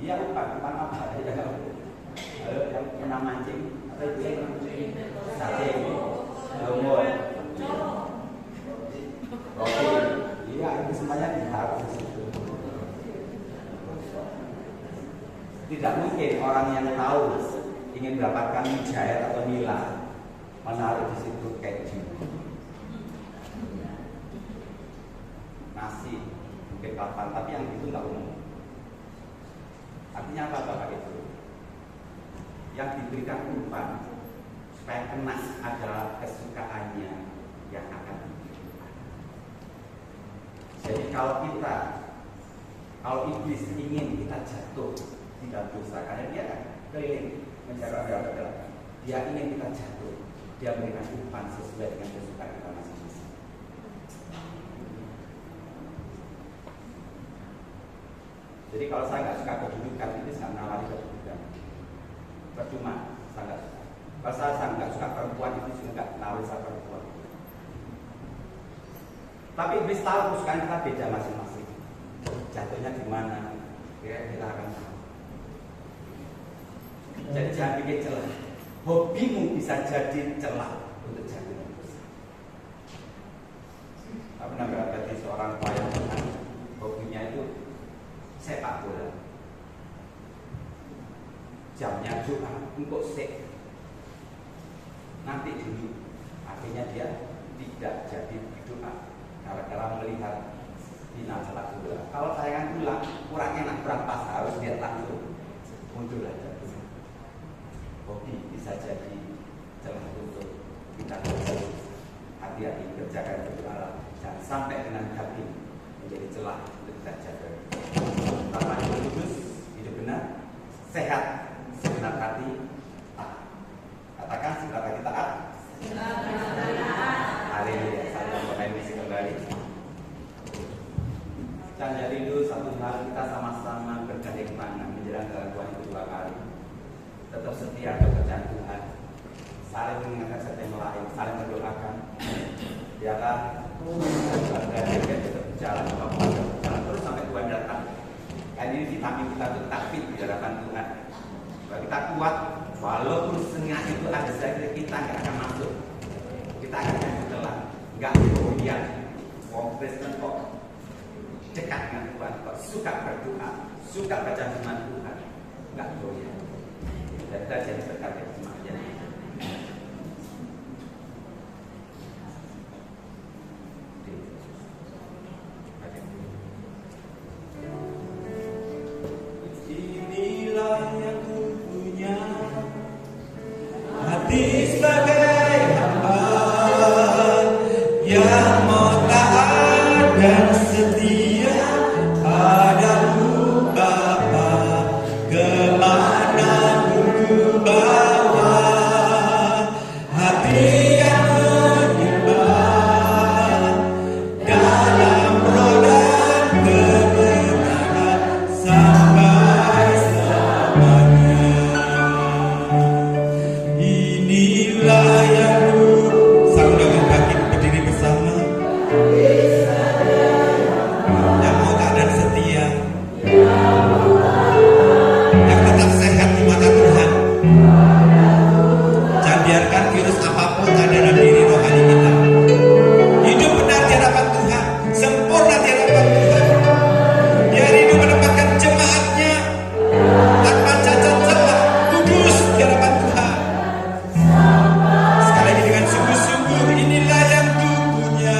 Iya, umpan apa? Ayo yang pernah mancing, apa itu? Sate, lumut, roti. Iya, itu semuanya ditaruh di situ. Tidak mungkin orang yang tahu ingin mendapatkan mujair atau nila menaruh di situ keju, nasi, mungkin papan, tapi yang itu nggak umum. Artinya apa Bapak itu? Yang diberikan umpan supaya kena adalah kesukaannya yang akan diberikan. Jadi kalau iblis ingin kita jatuh di dalam dosa, karena dia kan keliling mencari orang, dia ingin kita jatuh. Dia memberikan upah sesuai dengan kesukaan kita masing-masing. Jadi kalau saya nggak suka kedudukan, ini saya menawari kedudukan. Percuma, saya nggak suka. Kalau saya nggak suka perempuan, itu juga nggak nawari saya perempuan. Tapi iblis tahu kesukaan kita beda masing-masing. Jatuhnya di mana? Kita akan tahu. Jadi jangan bikin celah. Hobimu bisa jadi celah untuk jatuh yang besar. Saya pernah berada seorang pelayan Tuhan, hobinya itu sepak bola. Jamnya Jumat untuk sek. Nanti dulu, akhirnya dia tidak jadi doa gara-gara melihat final sepak bola. Kalau tayangan ulang kurang enak, kurang pas, harus dia langsung mundur aja. Hobi bisa jadi celah untuk kita hati-hati kerjakan berdoa, jangan sampai dengan hati menjadi celah untuk kita jaga. Pertama hidup kudus, hidup benar, sehat, segenap hati, taat. Katakan segenap hati taat. Haleluya. Satu pakai misi kembali. Jangan rindu satu hal, kita sama-sama bergandeng tangan menjelang Tuhan itu 2 kali. Tetap setia kepercayaan Tuhan, saling mengingatkan satu yang lain, saling mendoakan. Biarlah keluarga kita tetap berjalan, berjalan terus sampai Tuhan datang. Dan ini vitamin kita untuk takfit di hadapan Tuhan. Kalau kita kuat, walaupun setengah itu ada saja, kita nggak akan masuk. Kita akan setelah nggak kemudian. Wong Kristen kok dekat dengan Tuhan, kok suka berdoa, suka baca firman Tuhan, nggak goyah. Dan kita jadi berkat semuanya. Inilah yang ku punya, hati sebagai hamba yang mau taat dan setia padamu Bapa, kemana ku bawa, hati yang menyembah dalam roh dan kebenaran sampai selamanya. Inilah yang ku sambungkan kaki berdiri bersama, yang mau taat dan setia, yang tetap sehat di mata Tuhan. Jangan biarkan virus apapun ada dalam diri rohani kita. Hidup benar di hadapan Tuhan, sempurna di hadapan Tuhan. Dia rindu menempatkan jemaatnya tanpa cacat celah, kudus di hadapan Tuhan. Sekali lagi dengan sungguh-sungguh, inilah yang ku punya.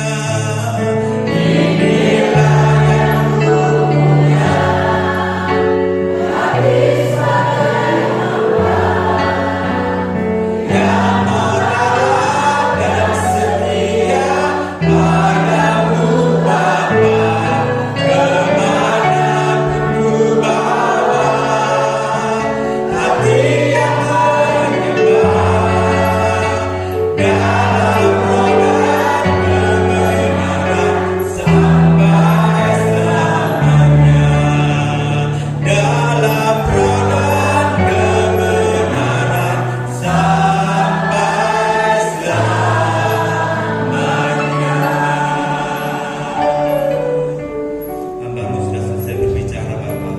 Inilah yang ku punya. Yang mau taat dan setia padamu Bapa, kemanapun ku bawa, hati yang menyembah dalam roh dan kebenaran sampai selamanya. Dalam roh dan kebenaran sampai selamanya. Hamba-Mu sudah selesai berbicara, Bapak.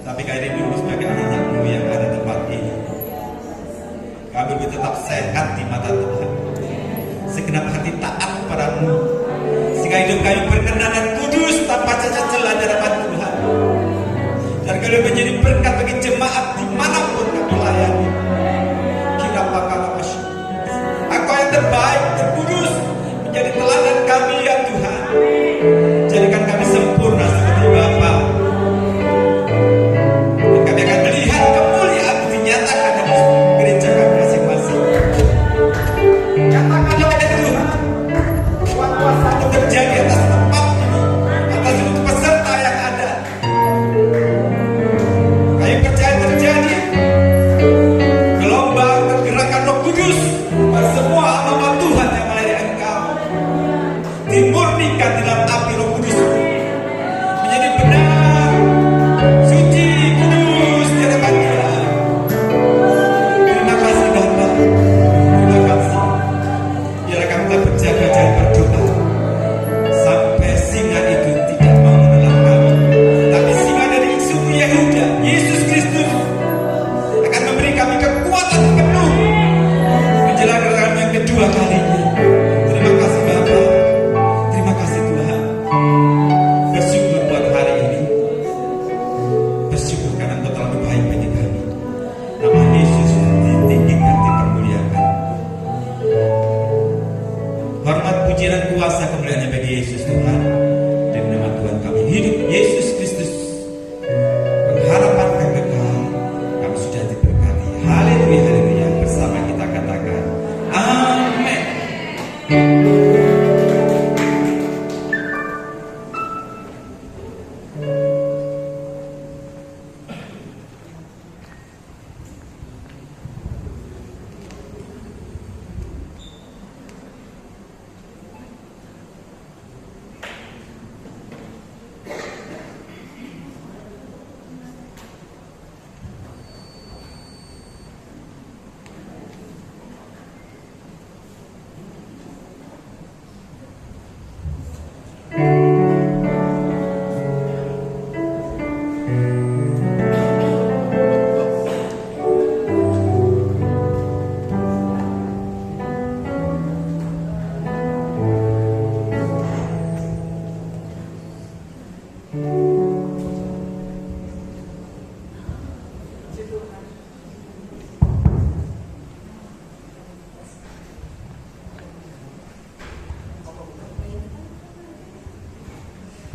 Tapi kami rindu sebagai anak-anak-Mu yang ada tempat ini, kami ingin tetap sehat di mata Tuhan, segenap hati taat padamu, sehingga hidup kami berkenan dan kudus tanpa cacat celah di hadapan Tuhan. Dan kami menjadi berkat bagi jemaat dimanapun kami layani. Kira pakal masyarakat, Engkau yang terbaik, terkudus, menjadi teladan kami ya Tuhan. Jadikan kami sempurna seperti Bapa. Dan kami akan melihat kemuliaan dinyatakan dalam gereja kami masing-masing. Nyatakanlah kepada Tuhan, kuasa itu terjadi atas tempat ini, atas seluruh peserta yang ada. Kami percaya terjadi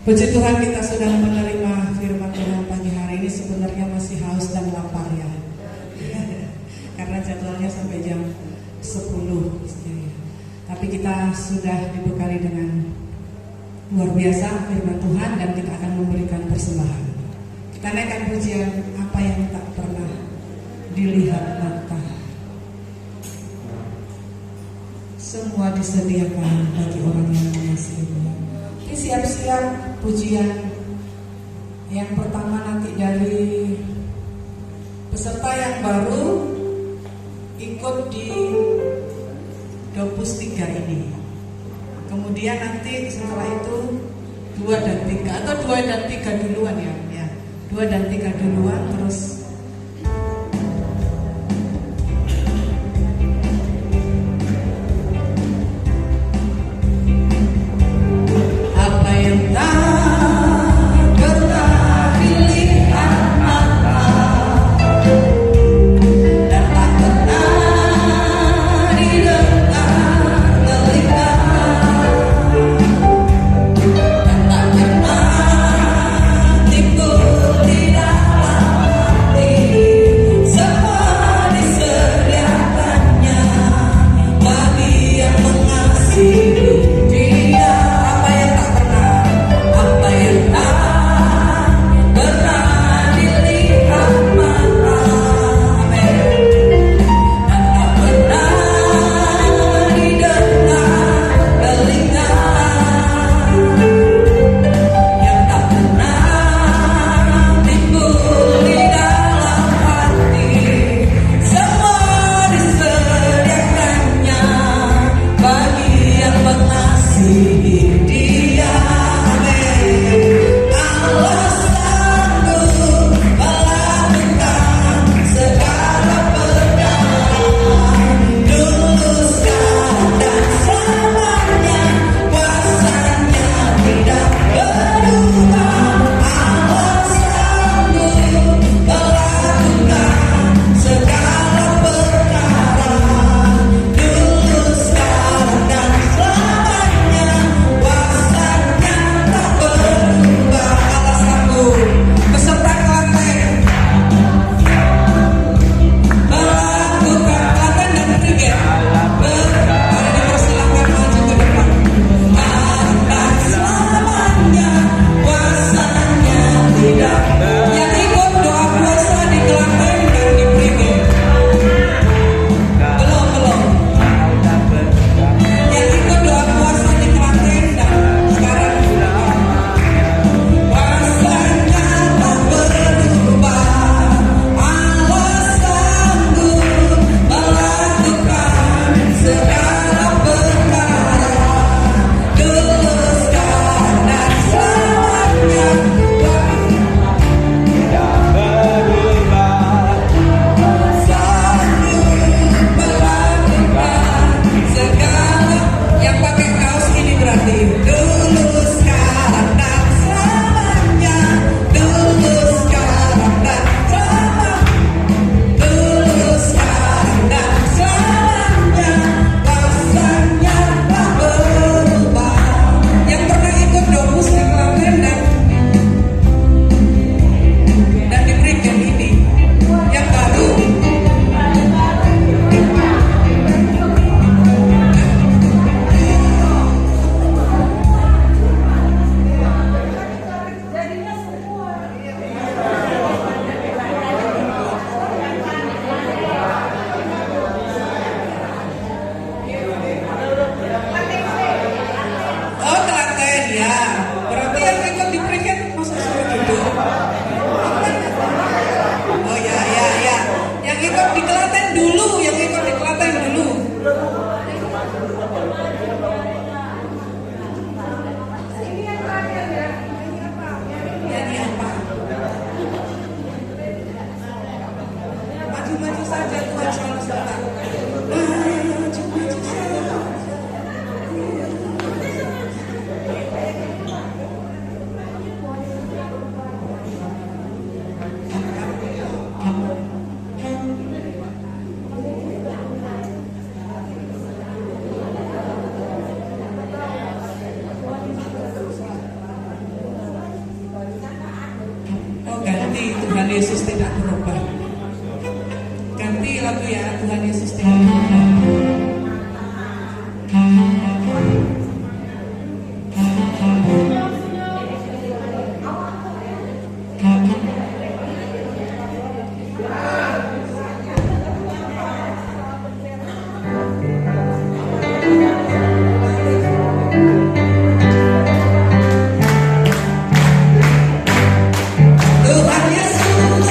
Puji Tuhan kita sudah menerima firman Tuhan pagi hari ini. Sebenarnya masih haus dan lapar ya. Karena jadwalnya sampai jam 10. Tapi kita sudah dibekali dengan luar biasa firman Tuhan dan kita akan memberikan persembahan. Kita naikkan pujian apa yang tak pernah dilihat mata. Semua disediakan bagi orang yang mengasihinya. Oke, siap-siap pujian yang pertama nanti dari peserta yang baru ikut di Dopus 3 ini. Kemudian nanti setelah itu 2 dan 3 atau 2 dan 3 duluan ya. 2 dan 3 duluan terus apa yang tak pernah dilihat mata dan tak pernah didengar telinga dan tak pernah timbul di dalam hati Tuhan Yesus tidak berubah. Ganti lagu ya, Tuhan Yesus tidak berubah. Tuhan Yesus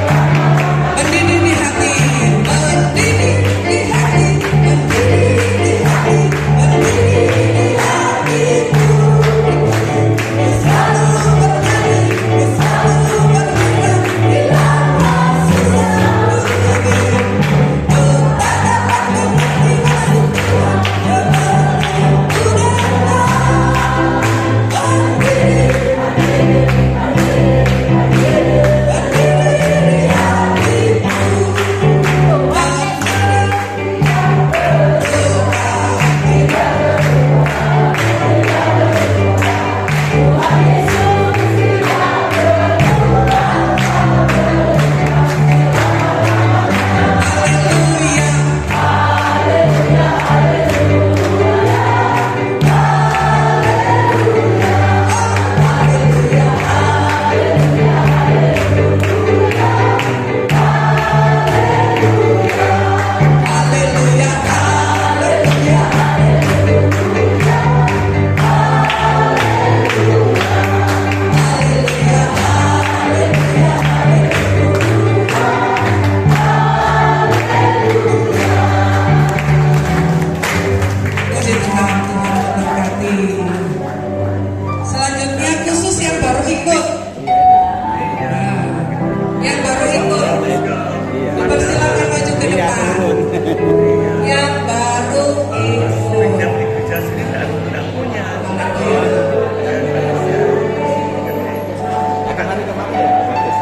berdiri di hati, berdiri di hati, berdiri di hati, berdiri di hatiku. Selalu bernyanyi, selalu bergembira, bila susah berdiri. Untuk dapat mengerti maksud Tuhan, ku datang. Berdiri di hatiku. Puji Tuhan, Tuhan memberkati. Selanjutnya khusus yang baru ikut. Nah, yang baru ikut, dipersilakan maju ke depan. Yang baru ikut. Yang di gereja sini tidak punya. Akan hari kemarin ya? Betul.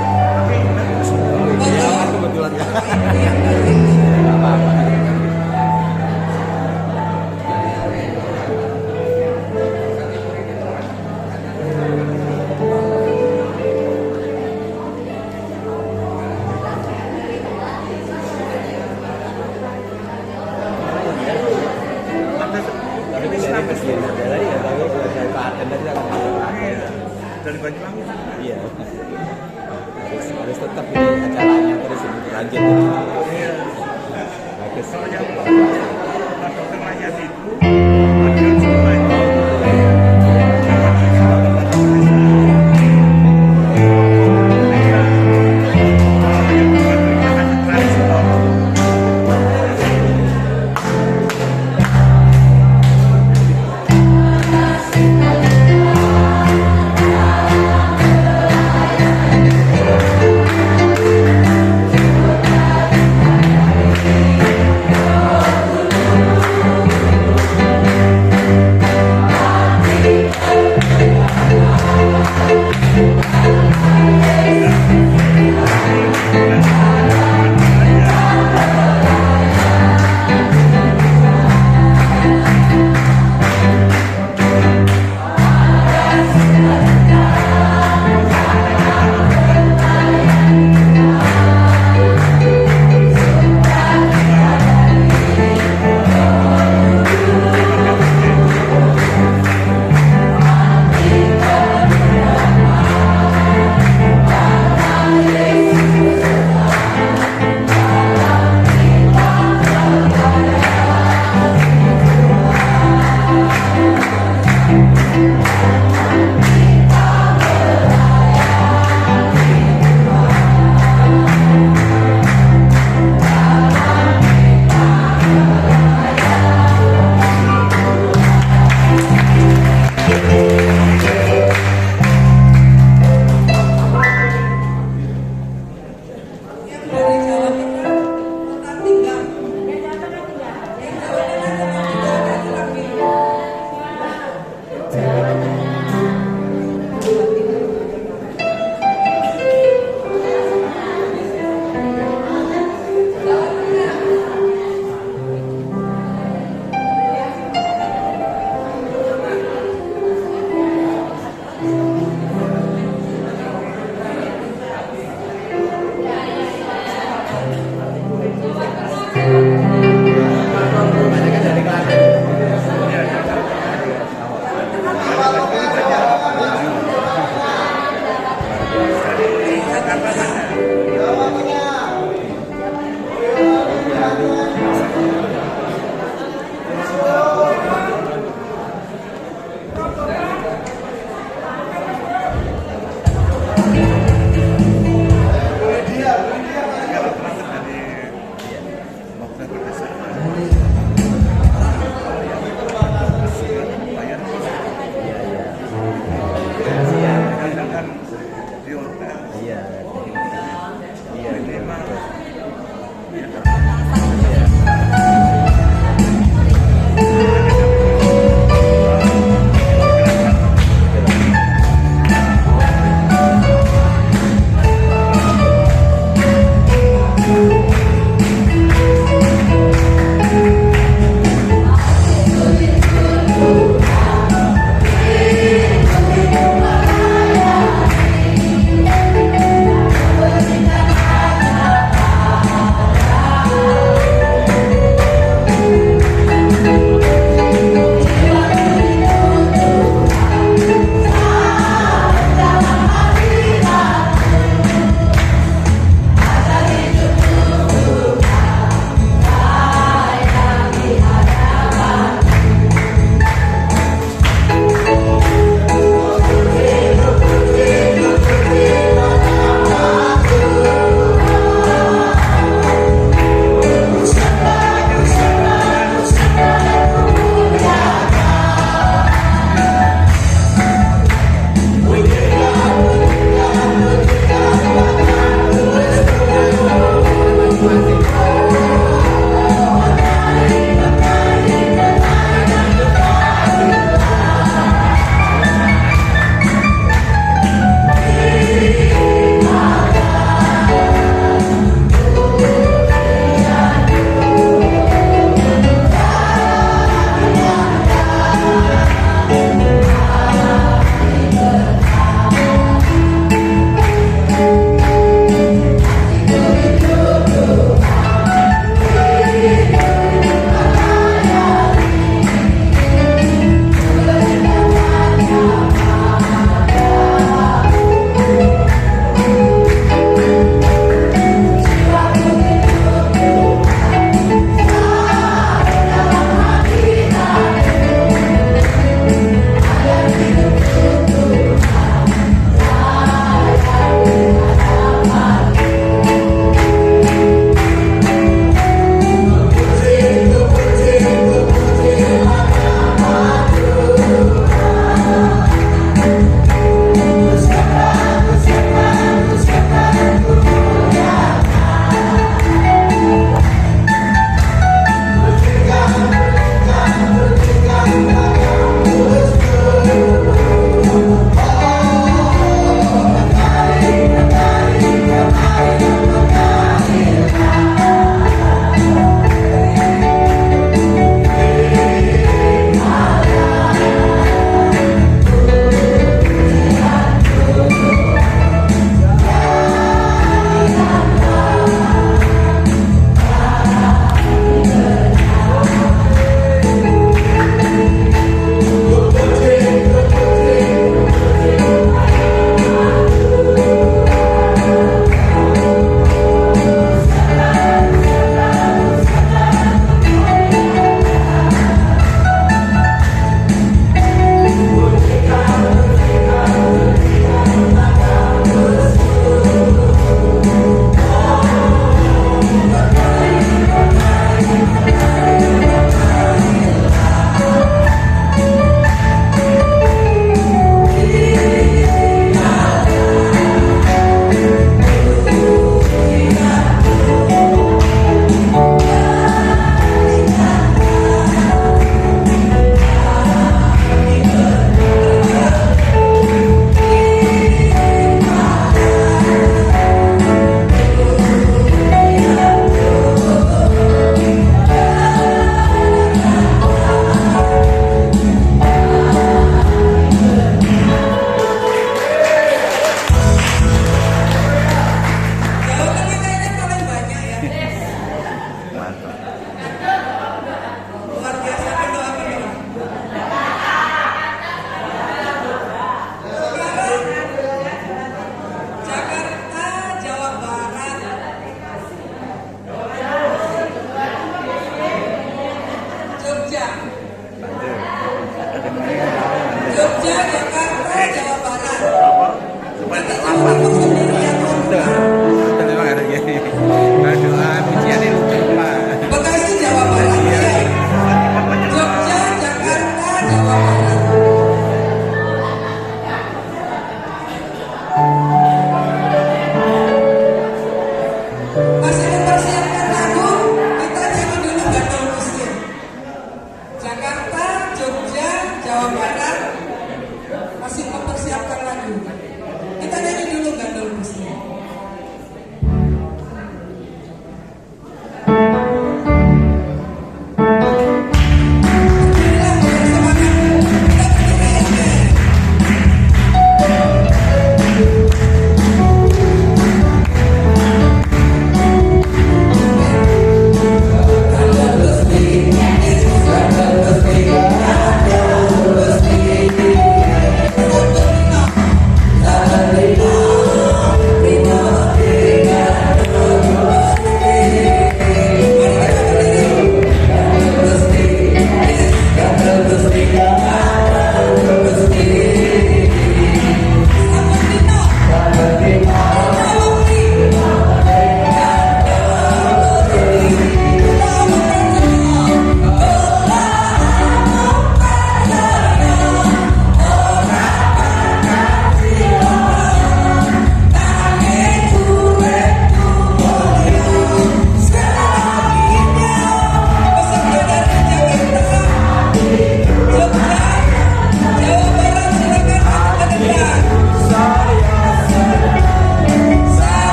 Kebetulan ya. Yang baru ikut. Tapi ini dari Presiden Negara ya, tapi dari Pak Aden tadi akan Dari Banyuwangi. iya. Harus tetap ini acaranya terus berlanjut. Bagus. Soalnya Pak Dokter Mayat itu ada semua itu. Tuhan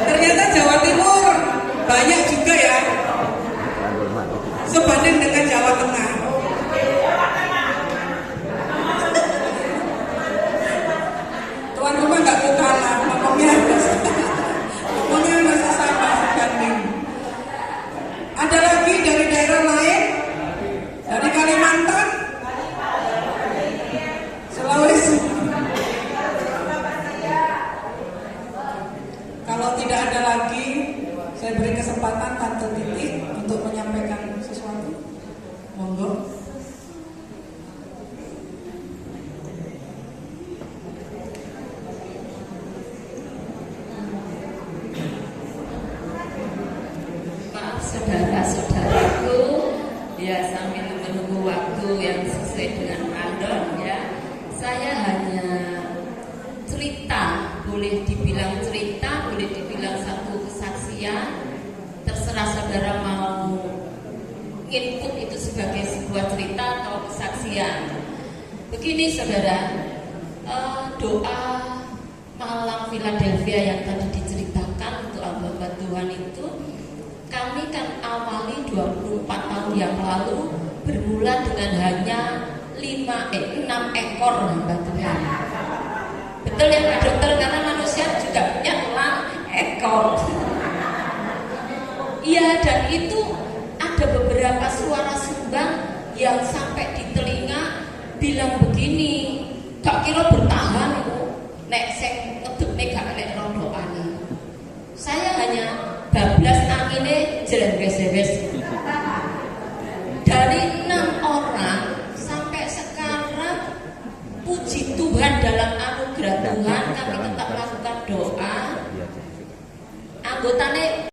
Ternyata Jawa Timur banyak juga ya, sebanding dengan Jawa Tengah. Tuan rumah nggak mau kalah, ngomongnya harus sama sebanding. Ada lagi dari daerah lain, dari Kalimantan, Sulawesi. Kalau tidak ada lagi, saya beri kesempatan Tante Titi untuk menyampaikan sesuatu. Monggo. Maaf saudara-saudaraku, ya sambil menunggu waktu yang sesuai dengan random ya, saya hanya cerita, boleh dibilang cerita, boleh dibilang satu kesaksian, terserah saudara mau input itu sebagai sebuah cerita atau kesaksian. Begini saudara, doa Malang Philadelphia yang tadi diceritakan untuk hamba Tuhan itu, kami kan awali 24 tahun yang lalu bermula dengan hanya 6 ekor hamba Tuhan. Betul ya Pak Dokter, karena manusia juga punya tulang ekor. Iya, dan itu ada beberapa suara sumbang yang sampai di telinga bilang begini, gak kira bertahan nek sing ngedekne gak nek rodoane. Saya hanya bablas angine jrengges-jrengges. Dari 6 orang sampai sekarang, puji Tuhan dalam anugerah Tuhan kami tetap melakukan doa. Anggotanya